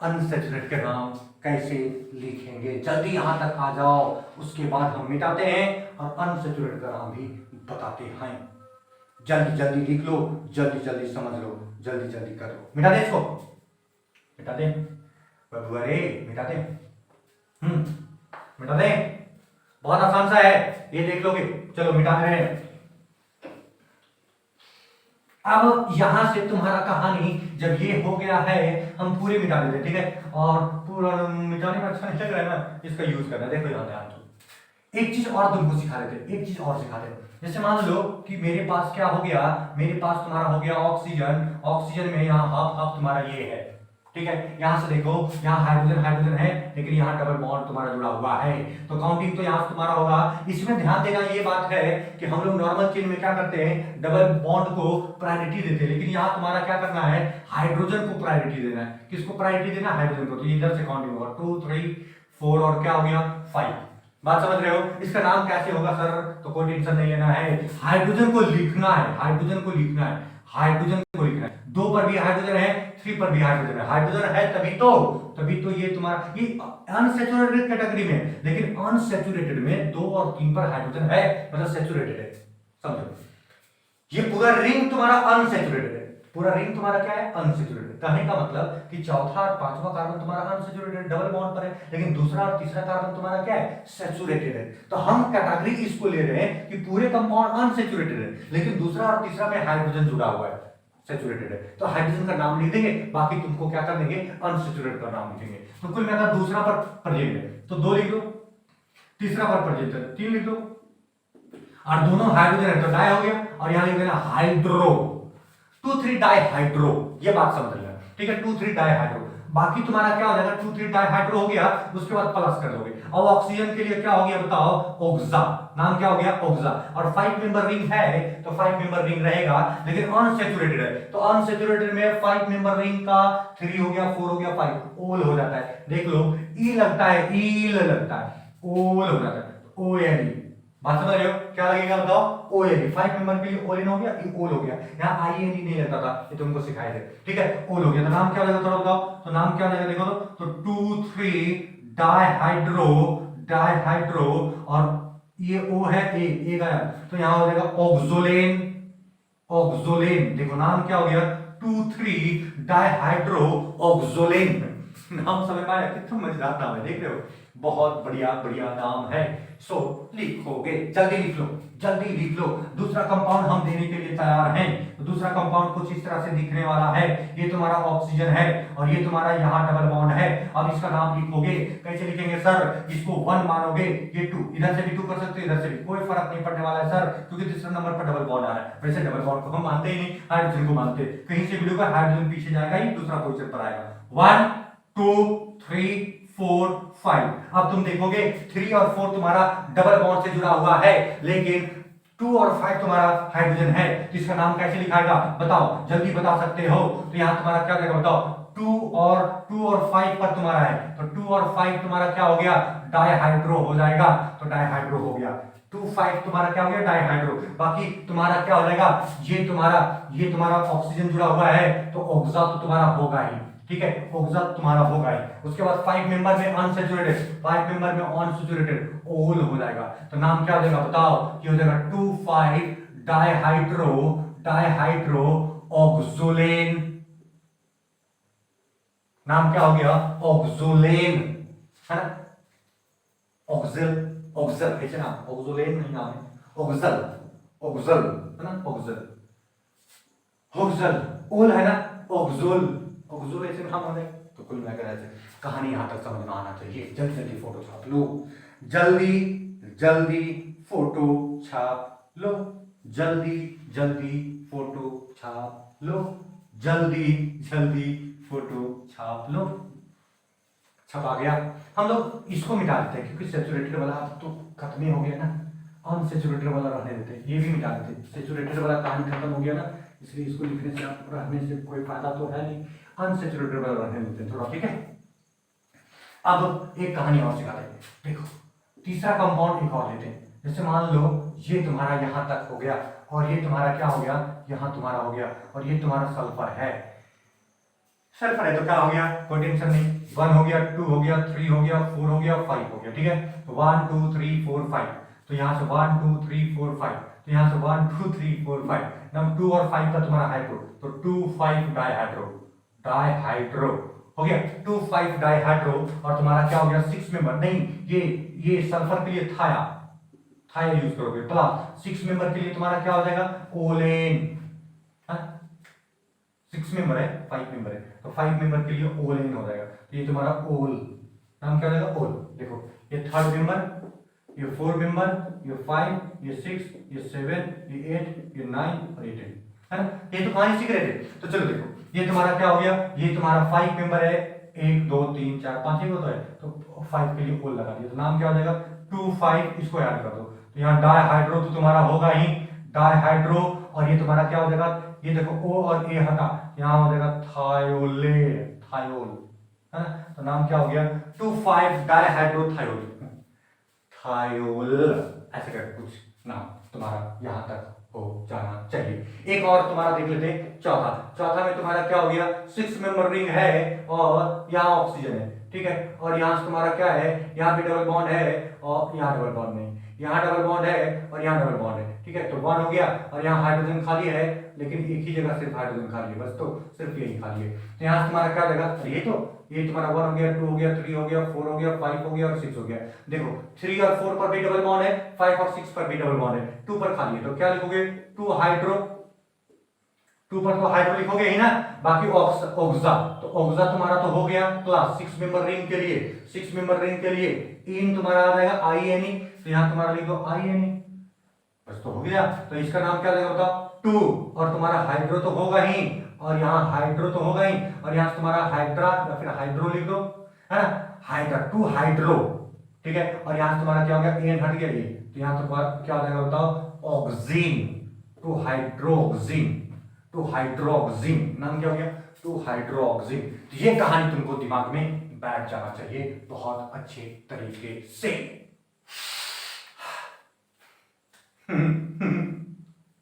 अनसैचुरेटेड का नाम कैसे लिखेंगे। जल्दी यहां तक आ जाओ, उसके बाद हम मिटाते हैं और अनसैचुरेटेड का नाम भी बताते हैं। जल्दी जल्दी लिख लो, जल्दी जल्दी समझ लो, जल्दी जल्दी कर लो। मिटा दे इसको, मिटा दे बाबू, अरे मिटा दे। मिटा दे, बहुत आसान सा है, ये देख लोगे। चलो मिटा रहे हैं। अब यहां से तुम्हारा कहानी जब ये हो गया है, हम पूरे मिटा देते, ठीक है। और पूरा मिटाने में अच्छा नहीं लग रहा है ना, इसका यूज करना। देखो यहाँ ध्यान दो, एक चीज और तुमको सिखा देते, एक चीज और सिखा देते। जैसे मान लो कि मेरे पास क्या हो गया, मेरे पास तुम्हारा हो गया ऑक्सीजन। ऑक्सीजन में यहाँ हाफ हाफ तुम्हारा ये है, ठीक है। यहां से देखो, यहाँ हाइड्रोजन हाइड्रोजन है, लेकिन यहाँ डबल बॉन्ड तुम्हारा जुड़ा हुआ है, तो काउंटिंग तो यहाँ से तुम्हारा होगा। इसमें ध्यान देना ये बात है कि हम लोग नॉर्मल चेन में क्या करते हैं, डबल बॉन्ड को प्रायोरिटी देते हैं, लेकिन यहाँ तुम्हारा क्या करना है, हाइड्रोजन को प्रायोरिटी देना है। किसको प्रायोरिटी देना, हाइड्रोजन को। तो इधर से काउंटिंग होगा 2 3 4 और क्या हो गया 5। बात समझ रहे हो। इसका नाम कैसे होगा सर, तो कोई टेंशन नहीं लेना है, हाइड्रोजन को लिखना है, हाइड्रोजन को लिखना है, हाइड्रोजन को लिखना है। 2 पर भी हाइड्रोजन है, 3 पर भी हाइड्रोजन है। हाइड्रोजन है तभी तो ये तुम्हारा ये अनसैचुरेटेड कैटेगरी में, लेकिन अनसैचुरेटेड में 2 और 3 पर हाइड्रोजन है, मतलब सैचुरेटेड है। समझो, ये पूरा रिंग तुम्हारा अनसैचुरेटेड है, पूरा रिंग तुम्हारा क्या है, अनसैचुरेटेड। कहने का मतलब कि चौथा और पांचवा कार्बन तुम्हारा अनसैचुरेटेड डबल बॉन्ड पर है, लेकिन दूसरा और तीसरा कार्बन तुम्हारा क्या है, सैचुरेटेड है। तो हम कैटेगरी इसको ले रहे हैं कि पूरे कंपाउंड अनसैचुरेटेड है, लेकिन दूसरा और तीसरा में हाइड्रोजन जुड़ा हुआ है, सैचुरेटेड है। तो हाइड्रोजन का नाम लिख देंगे, बाकी तुमको क्या कर देंगे, अनसैचुरेटेड का नाम लिखेंगे। तो कुल मिलाकर दूसरा पर प्रेजेंट है तो 2 लिख दो, तीसरा पर प्रेजेंट है 3 लिख दो, और दोनों हाइड्रोजन है तो डाई हो गया, और यहां लिख देना हाइड्रो, 2 3 डाई हाइड्रो। ये बात समझ लेना, ठीक है, 2 3 डाई हाइड्रो। बाकी तुम्हारा क्या हो जाएगा, 2 3 डाई हाइड्रो हो गया, उसके बाद प्लस कर दोगे। अब ऑक्सीजन के लिए क्या हो गया बताओ, ऑक्सा, नाम क्या हो गया, ऑक्सा। और 5 मेंबर रिंग है तो 5 मेंबर रिंग रहेगा, लेकिन अनसैचुरेटेड है, तो अनसैचुरेटेड में 5 मेंबर रिंग का 3 हो गया, 4 हो गया, 5 ओल हो जाता है। देख लो, ई लगता है, ईल लगता है, ओल हो जाता है, ओ एल। बात समझ रहे हो, क्या लगेगा बताओ, ओ एल। 5 मेंबर के लिए ओलिन हो गया, ये ओल हो गया। यहाँ आई एन नहीं लगता था, ये तुमको सिखाए थे, ठीक है, ओल हो गया। तो नाम क्या हो जाएगा थोड़ा बताओ, तो नाम क्या हो जाएगा देखो, तो 2 3 डाइहाइड्रो, डाइहाइड्रो, और ये ओ है, ए गया, तो यहां हो जाएगा ऑक्सोलेन, ऑक्सोलेन। देखो नाम क्या हो गया, 2 3 डाइहाइड्रो ऑक्सोलेन। नाम समझ में आया, कितना मजेदार नाम है, देख रहे हो, बहुत बढ़िया बढ़िया नाम है। सो लिखोगे, जल्दी लिख लो, जल्दी लिख लो। दूसरा कंपाउंड हम देने के लिए तैयार हैं। तो दूसरा कंपाउंड कुछ इस तरह से दिखने वाला है, ये तुम्हारा ऑक्सीजन है, और ये तुम्हारा यहाँ डबल बॉन्ड है। अब इसका नाम लिखोगे, कैसे लिखेंगे सर, इसको 1 मानोगे, ये 2, इधर से भी 2 कर सकते हो, इधर से भी, कोई फर्क नहीं पड़ने वाला है सर, क्योंकि तीसरे नंबर पर डबल बॉन्ड आ रहा है। वैसे डबल बॉन्ड को हम मानते ही नहीं, हाइड्रोजन को मानते, कहीं से भी लोग हाइड्रोजन पीछे जाएगा ही, दूसरा पोजीशन पर आएगा। 1 2 3 4 5। अब तुम देखोगे 3 और 4 तुम्हारा डबल बॉन्ड से जुड़ा हुआ है, लेकिन 2 और 5 तुम्हारा हाइड्रोजन है। तो इसका नाम कैसे लिखाएगा बताओ, जल्दी बता सकते हो। तो यहां तुम्हारा क्या रहेगा बताओ, 2 और 5 पर तुम्हारा है, तो 2 और 5 तुम्हारा क्या हो गया, डाइहाइड्रो हो जाएगा। तो डाइहाइड्रो हो गया, 2 5 तुम्हारा क्या हो गया, डाइहाइड्रो। बाकी तुम्हारा क्या हो जाएगा, ये तुम्हारा ऑक्सीजन जुड़ा हुआ है, तो ऑक्सा तो तुम्हारा होगा ही, ठीक है, ऑक्सा तुम्हारा होगा ही। उसके बाद 5 मेंबर में अनसैचुरेटेड, 5 मेंबर में अनसैचुरेटेड ओल हो जाएगा। तो नाम क्या हो जाएगा बताओ, ये हो जाएगा 2 5 डाइहाइड्रो, डाइहाइड्रो ऑक्सोलेन। नाम क्या हो गया, ऑक्सोलेन, है ना, ऑक्सल, ऑक्सल ऐसे नाम, ऑक्सोलेन नहीं नाम है, ऑक्सल, ऑक्सल है ना, ऑक्सल, ऑक्सल ओल है ना, ऑक्सोल, ऑक्सोल ऐसे नाम हो जाए। तो कुल मिलाकर ऐसे कहानी यहां तक समझ में आना चाहिए। जल्दी जल्दी फोटो छाप लो, जल्दी जल्दी फोटो छाप लो, जल्दी जल्दी फोटो छाप लो, जल्दी जल्दी फोटो छाप लो। छपा गया। हम लोग इसको मिटा देते हैं, क्योंकि सैचुरेटेड वाला अब तो खत्म ही हो गया ना, अनसैचुरेटेड वाला रहने देते हैं, ये भी मिटा देते हैं। सैचुरेटेड वाला कहानी खत्म हो गया ना, इसलिए इसको लिखने से रहने से कोई फायदा तो है नहीं, अनसैचुरेटेड वाला रहने देते हैं थोड़ा, ठीक है। अब एक कहानी और सिखाते हैं, देखो तीसरा कंपाउंड एक और लेते हैं। जैसे मान लो ये तुम्हारा यहां तक हो गया, और ये तुम्हारा क्या हो गया, यहाँ तुम्हारा हो गया, और ये तुम्हारा सल्फर है। सल्फर है तो क्या हो गया, कोई टेंशन नहीं, 1 हो गया, 2 हो गया, 3 हो गया, 4 हो गया, 5 हो गया, ठीक है। तो 1 2 3 4 5, तो यहाँ से 1 2 3 4 5, तो यहाँ से 1 2 3 4 5, नंबर 2 और 5 का तुम्हारा हाइड्रो, तो 2 5 डाइहाइड्रो, डाइहाइड्रो हो गया, 2 5 डाइहाइड्रो। और तुम्हारा क्या हो गया, 6 मेंबर, नहीं ये सल्फर के लिए थाया, थाया यूज करोगे, प्लस 6 मेंबर के लिए तुम्हारा क्या हो जाएगा, ओलेन। 6 मेंबर है, 5 मेंबर है, तो 5 मेंबर के लिए ओलेन हो जाएगा, तो ये तुम्हारा ओल, नाम क्या हो जाएगा, ओल। देखो ये 3rd मेंबर, ये 4 मेंबर, ये 5, ये 6, ये 7, ये 8, ये 9 और ये 10, है ना। ये तो कहानी सीख रहे थे। तो चलो देखो ये तुम्हारा क्या हो गया, ये तुम्हारा 5 मेंबर है, 1 2 3 4 5 एक होता है, तो 5 के लिए ओल लगा दिया, तो नाम क्या हो जाएगा, 2 5, इसको ऐड कर दो, तो यहाँ डाइहाइड्रो तो तुम्हारा होगा ही, डाइहाइड्रो। और ये तुम्हारा क्या हो जाएगा, ये देखो ओ और ए हटा, यहाँ हो जाएगा थायोले, थायोल, है ना। तो नाम क्या हो गया, 2 5 डाइहाइड्रोथायोल, थायोल, ऐसे करके कुछ नाम तुम्हारा यहाँ तक हो जाना चाहिए। एक और तुम्हारा देख लेते हैं, चौथा। चौथा में तुम्हारा क्या हो गया, 6 मेंबर रिंग है और यहाँ ऑक्सीजन है, ठीक है। और यहाँ से तुम्हारा क्या है, यहाँ पे डबल बॉन्ड है और यहाँ डबल बॉन्ड नहीं, यहाँ डबल बॉन्ड है और यहाँ डबल बॉन्ड है, ठीक है। तो 1 हो गया, और यहाँ हाइड्रोजन खाली है, लेकिन एक ही जगह सिर्फ हाइड्रोजन खाली है, बस, तो सिर्फ यही खाली है। तो यहाँ से तुम्हारा क्या हो जाएगा, ये तुम्हारा 1 हो गया, 2 हो गया, 3 हो गया, 4 हो गया, 5 हो गया और 6 हो गया। देखो 3 और 4 पर भी डबल बॉन्ड है, 5 और 6 पर भी डबल बॉन्ड है, 2 पर खाली है, तो क्या लिखोगे, 2 हाइड्रो, 2 पर तो हाइड्रो लिखोगे ही ना, बाकी ऑक्सा, तो ऑक्सा तुम्हारा तो हो गया क्लास 6 मेंबर रिंग के लिए, 6 मेंबर रिंग के लिए इन तुम्हारा आ जाएगा आईएनई, तो यहाँ तुम्हारा लिख दो आईएनई, बस तो हो गया। तो इसका नाम क्या लगेगा बताओ, 2, और तुम्हारा हाइड्रो तो होगा ही, और यहाँ हाइड्रो तो होगा ही, और यहाँ तुम्हारा हाइड्रा या फिर हाइड्रो लिख दो, है ना, हाइड्रा, 2 हाइड्रो, ठीक है। और यहाँ तुम्हारा क्या हो गया, एन हट गया ये, तो यहाँ तुम्हारा क्या हो जाएगा बताओ, ऑक्सीन, 2 हाइड्रोक्सिन, 2 हाइड्रोक्सिन, नाम क्या हो गया, 2 हाइड्रोक्सिन। तो ये कहानी तुमको दिमाग में बैठ जाना चाहिए बहुत अच्छे तरीके से।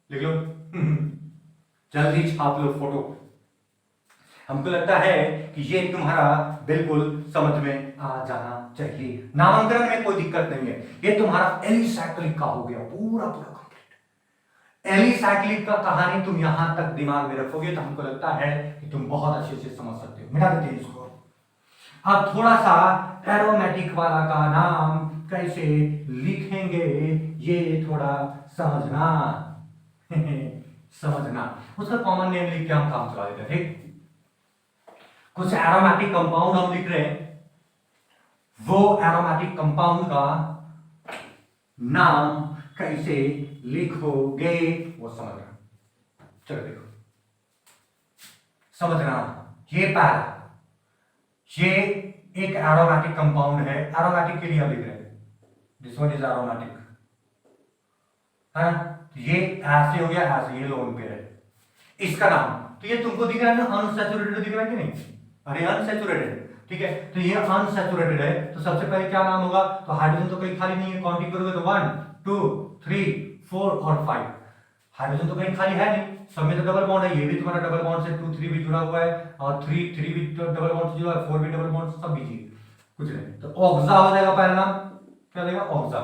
लिख लो, जल्दी छाप लो फोटो। हमको लगता है कि ये तुम्हारा बिल्कुल समझ में आ जाना चाहिए, नामांकन में कोई दिक्कत नहीं है। ये तुम्हारा एलिसाइक्लिक का हो गया पूरा पूरा कंप्लीट। एलिसाइक्लिक का कहानी तुम यहां तक दिमाग में रखोगे तो हमको लगता है कि तुम बहुत अच्छे से समझ सकते हो। मिटा देते हैं इसको। अब थोड़ा सा एरोमेटिक वाला का नाम कैसे लिखेंगे ये थोड़ा समझना समझना, उसका कॉमन नेम लिख के हम काम चला देते हैं, ठीक। कुछ एरोमेटिक कंपाउंड हम लिख रहे हैं, वो एरोमेटिक कंपाउंड का नाम कैसे लिखोगे वो समझना। चलो देखो, समझना, ये पहला, ये एक एरोमेटिक कंपाउंड है, एरोमेटिक के लिए हम लिख रहे हैं, दिस वन इज एरोमेटिक, है ना। ये ऐसे हो गया, ऐसे, ये लोन पे है। इसका नाम, तो ये तुमको दिख रहा है ना, अनसैचुरेटेड दिख रहा है कि नहीं, अरे अनसैचुरेटेड, ठीक है। तो ये अनसैचुरेटेड है, तो सबसे पहले क्या नाम होगा, तो हाइड्रोजन तो कहीं खाली नहीं है, काउंटिंग करोगे तो 1 2 3 4 और 5, हाइड्रोजन तो कहीं खाली है नहीं, सब में तो डबल बॉन्ड है, ये भी तुम्हारा डबल बॉन्ड से 2 3 भी जुड़ा हुआ है, और 3 भी डबल बॉन्ड से जुड़ा है, 4 भी डबल बॉन्ड से, सब बिजी कुछ नहीं, तो ऑक्सा हो जाएगा पहला नाम, क्या लगेगा, ऑक्सा,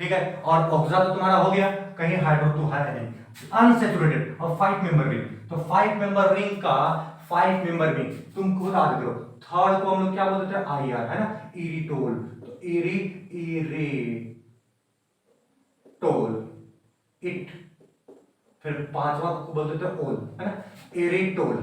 ठीक है। और ऑक्सा तो तुम्हारा हो गया, कहीं हाइड्रो तो है नहीं, अनसैचुरेटेड, और 5 मेंबर रिंग, तो 5 मेंबर रिंग का 5 मेंबर रिंग तुम खुद याद करो, थर्ड को हम लोग क्या बोलते थे, आईआर, है ना, इरिटोल, तो इरिटोल, इट, फिर पांचवा को बोलते थे ओल, है ना, इरिटोल,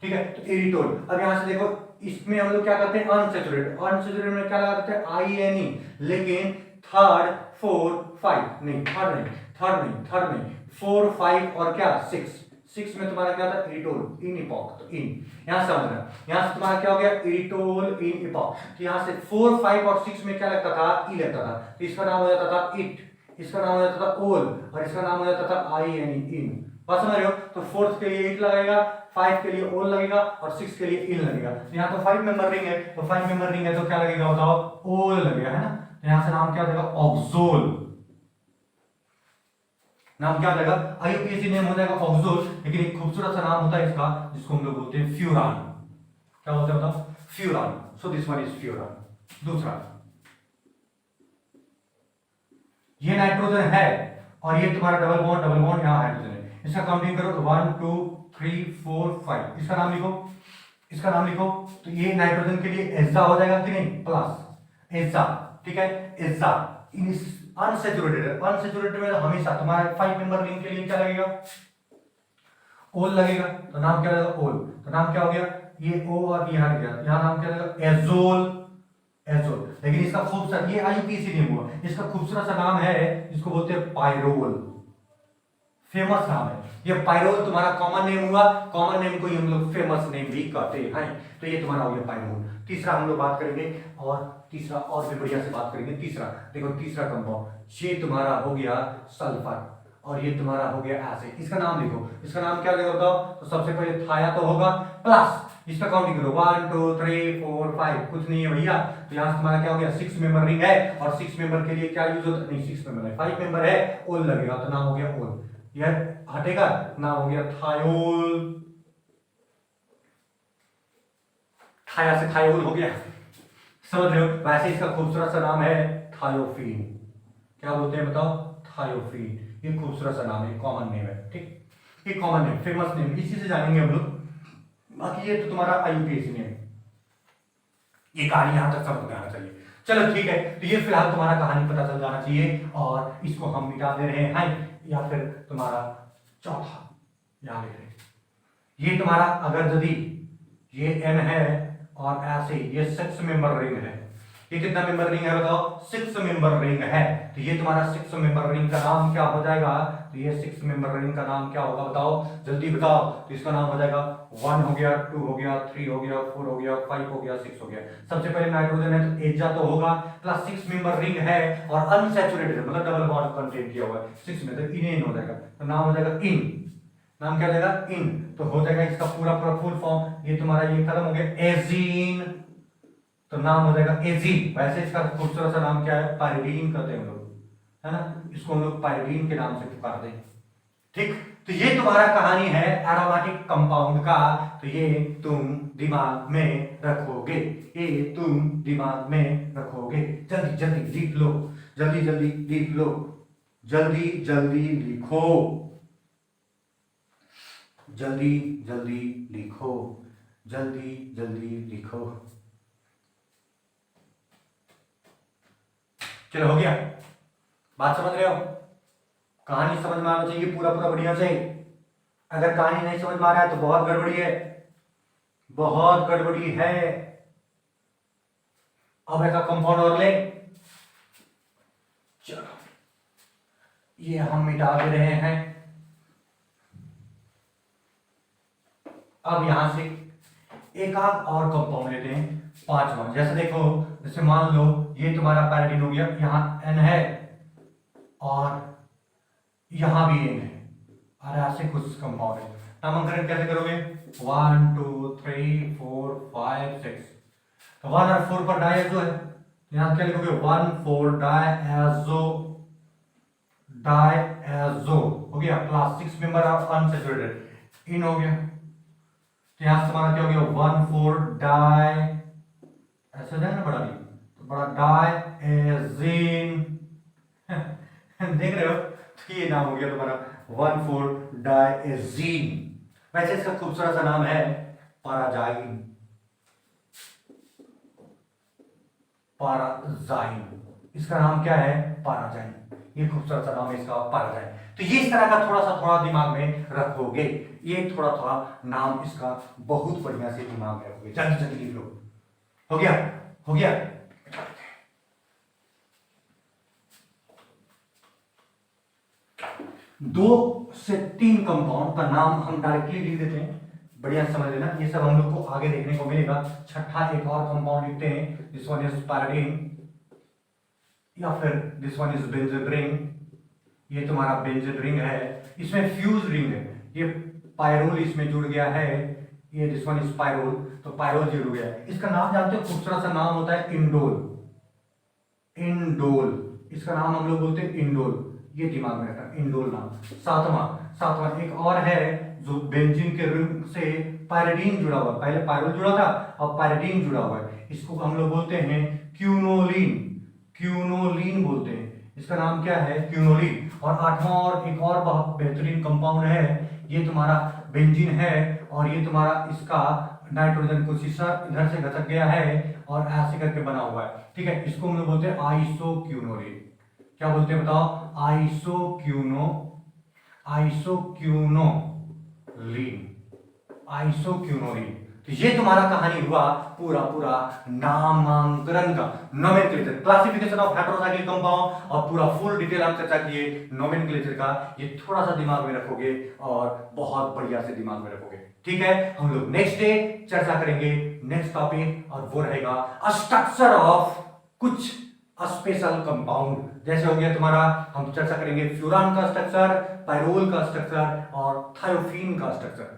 ठीक है। तो इरिटोल, अब यहां से देखो, इसमें हम लोग क्या करते हैं, अनसैचुरेटेड, अनसैचुरेटेड में क्या लगाते हैं, आईएनई, लेकिन थर्ड 4 5 नहीं, थर्ड नहीं 4 5 और क्या 6 में तुम्हारा क्या था, इरिटोल इन इपॉक, तो इन, यहां समझना, यहां से तुम्हारा क्या हो गया, इरिटोल इन इपॉक, तो यहां से 4 5 और 6 में क्या लगता था, ई लगता था, तो इसका नाम हो जाता था इट, इसका नाम हो जाता था ओल, और इसका नाम हो जाता था आईएनई, इन, बात समझ रहे हो। तो फोर्थ के लिए इट लगेगा, 5 के लिए ओल लगेगा, और 6 के लिए इन लगेगा। तो यहाँ तो 5 मेंबर रिंग है, तो 5 मेंबर रिंग है तो क्या लगेगा बताओ, ओल लगेगा, है ना। तो यहां से नाम क्या हो जाएगा, ऑक्सोल, नाम क्या हो जाएगा, आईयूपीएसी नेम हो जाएगा ऑक्सोल, लेकिन एक खूबसूरत सा नाम होता है इसका जिसको हम लोग बोलते हैं फ्यूरान। क्या बोलते हैं बताओ, furan. So this one is furan. दूसरा, ये नाइट्रोजन है और ये तुम्हारा डबल बॉन्ड यहाँ हाइड्रोजन है। इसका काउंटिंग करो 1 2 3 4 5। इसका नाम लिखो, इसका नाम लिखो। तो ये नाइट्रोजन के लिए एजा हो जाएगा कि नहीं, प्लस एजा, ठीक है, एजा। अनसेचुरेटेड, अनसेचुरेटेड में हमेशा तुम्हारा 5 मेंबर रिंग के लिए क्या लगेगा, ओल लगेगा। तो नाम क्या लगेगा, ओल। तो नाम क्या हो गया, ये ओ और ये हट गया, यहाँ नाम क्या लगेगा, एजोल, एजोल। लेकिन इसका खूबसूरत, ये आईयूपीएसी नेम हुआ, इसका खूबसूरत सा नाम है जिसको बोलते हैं पायरोल। फेमस नाम है ये पायरोल, तुम्हारा कॉमन नेम हुआ, कॉमन नेम को ही हम लोग फेमस नेम भी कहते हैं। तो ये तुम्हारा हो गया पायरोल। तीसरा हम लोग बात करेंगे, और तीसरा और भी बढ़िया से बात करेंगे। तीसरा देखो, तीसरा कंपाउंड ये तुम्हारा हो गया सल्फर, और ये तुम्हारा हो गया एसिड। इसका नाम लिखो, इसका नाम क्या लगेगा बताओ। तो सबसे पहले थाया तो होगा, प्लस इसका काउंटिंग करो 1 2 3 4 5, कुछ नहीं है भैया। तो यहाँ तुम्हारा क्या हो गया, 6 मेंबर रिंग है, और 6 मेंबर के लिए क्या यूज होता है, नहीं 6 मेंबर है, 5 मेंबर है, ओल लगेगा। तो नाम हो गया ओल, यह हटेगा, नाम हो गया थायोल। थाया से थायोल हो गया, समझ रहे हो। वैसे इसका खूबसूरत सा नाम है थायोफीन। क्या बोलते हैं बताओ, थायोफीन। ये खूबसूरत सा नाम है, कॉमन नेम है, ठीक, ये कॉमन नेम, फेमस नेम, इसी से जानेंगे हम लोग। बाकी ये तो तुम्हारा आईयूपीएसी नेम। ये कहानी यहां तक समझ में आना चाहिए। चलो ठीक है, तो ये फिलहाल तुम्हारा कहानी पता चल जाना चाहिए, और इसको हम मिटा दे रहे हैं। या फिर तुम्हारा चौथा यहां लिख रहे, ये तुम्हारा अगर यदि ये एन है और ऐसे ये 6 मेंबर रिंग है, ये कितना मेंबर रिंग है बताओ, 6 मेंबर रिंग है। तो ये तुम्हारा 6 मेंबर रिंग का नाम क्या हो जाएगा, तो ये 6 मेंबर रिंग का नाम क्या होगा बताओ, जल्दी बताओ। तो इसका नाम हो जाएगा 1 हो गया, 2 हो गया, 3 हो गया, 4 हो गया, 5 हो गया, 6 हो गया। सबसे पहले नाइट्रोजन है तो एजा तो होगा, प्लस 6 मेंबर रिंग है और अनसैचुरेटेड मतलब डबल बॉन्ड कंटेन किया हुआ है 6 में, तो इनेन हो जाएगा। तो नाम हो जाएगा इन, नाम क्या हो जाएगा, इन। तो हो जाएगा इसका पूरा पूरा फुल फॉर्म, ये तुम्हारा ये खत्म हो गया एजीन, तो नाम हो जाएगा एजीन। वैसे इसका खूबसूरत सा नाम क्या है, पायरीडीन कहते हैं हम लोग, है ना, इसको हम लोग पायरीडीन के नाम से पुकारते हैं, ठीक। तो ये तुम्हारा कहानी है एरोमेटिक कंपाउंड का। तो ये तुम दिमाग में रखोगे, ये तुम दिमाग में रखोगे। जल्दी जल्दी लिख लो, जल्दी जल्दी लिख लो, जल्दी जल्दी लिखो, जल्दी जल्दी लिखो, जल्दी जल्दी लिखो। चलो हो गया, बात समझ रहे हो, कहानी समझ में आना चाहिए पूरा पूरा बढ़िया से। अगर कहानी नहीं समझ में आ रहा है तो बहुत गड़बड़ी है, बहुत गड़बड़ी है। अब एक कंपाउंड और ले, चलो ये हम मिटा दे रहे हैं। अब यहां से एक आध और कंपाउंड लेते हैं, पांचवा। जैसे देखो, जैसे मान लो ये तुम्हारा पैराडीन हो गया, यहां एन है और यहां भी एन है, और ऐसे कुछ कंपाउंड है। नामकरण कैसे करोगे, 1 2 3 4 5 6। तो 1 और 4 पर डायजो है, यहां क्या लिखोगे, 1 4 डायजो, डायजो हो गया, प्लस 6 मेंबर ऑफ अनसैचुरेटेड इन हो गया। तो यहां से तुम्हारा क्या हो गया, 1 4 डाई, ऐसे हो जाएगा ना बड़ा भी, तो बड़ा डायजीन देख रहे हो, तो ये नाम हो गया तुम्हारा 1 4 डायजीन। वैसे इसका खूबसूरत सा नाम है पाराजाइन, पाराजाइन, इसका नाम क्या है, पाराजाइन। ये खूबसूरत सा नाम है इसका, पाराजाइन। तो ये इस तरह का थोड़ा दिमाग में रखोगे, ये थोड़ा नाम इसका बहुत बढ़िया से दिमाग में रखोगे। जल्दी जल्दी लिख लो, हो गया, हो गया। 2 से 3 कंपाउंड का नाम हम डायरेक्टली लिख देते हैं, बढ़िया समझ लेना, ये सब हम लोग को आगे देखने को मिलेगा। छठा एक और कंपाउंड लिखते हैं, दिस वन इज पैराडीन, या फिर this one is benzene ring. ये तुम्हारा बेंजीन रिंग है, इसमें फ्यूज रिंग है, ये पायरोल इसमें जुड़ गया है, ये दिस वन इज पायरोल, तो पायरोल जुड़ गया है। इसका नाम जानते हो, खूबसूरत सा नाम होता है इंडोल, इंडोल, इसका नाम हम लोग बोलते हैं इंडोल। ये दिमाग में रखना, इंडोल नाम। सातवां सातवां एक और है जो बेंजीन के रिंग से पायरिडीन जुड़ा हुआ है, पहले पायरोल जुड़ा था अब पायरिडीन जुड़ा हुआ है, इसको हम लोग बोलते हैं क्यूनोलिन। क्यूनोलिन बोलते हैं, इसका नाम क्या है, क्यूनोलिन। और आठवां और एक और बहुत बेहतरीन कंपाउंड है, ये तुम्हारा बेंजीन है और ये तुम्हारा इसका नाइट्रोजन को शीशा इधर से घसक गया है और ऐसे करके बना हुआ है, ठीक है। इसको हम लोग बोलते हैं आइसोक्यूनोलिन। क्या बोलते हैं बताओ, आइसोक्यूनोलिन। तो ये तुम्हारा कहानी हुआ पूरा पूरा नामांकन का, nomenclature, classification of heterocyclic compound, और पूरा फुल डिटेल हम चर्चा किए नोमेनक्लेचर का। ये थोड़ा सा दिमाग में रखोगे और बहुत बढ़िया से दिमाग में रखोगे, ठीक है। हम लोग नेक्स्ट डे चर्चा करेंगे नेक्स्ट टॉपिक, और वो रहेगा स्ट्रक्चर ऑफ कुछ स्पेशल कंपाउंड। जैसे हो गया तुम्हारा, हम चर्चा करेंगे फ्यूरान का स्ट्रक्चर, पायरोल का स्ट्रक्चर और थायोफीन का स्ट्रक्चर।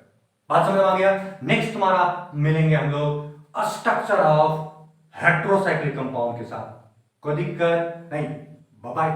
बात समझ में आ गया। नेक्स्ट तुम्हारा मिलेंगे हम लोग स्ट्रक्चर ऑफ हेटेरोसाइक्लिक कंपाउंड के साथ। कोई दिक्कत नहीं। Bye bye.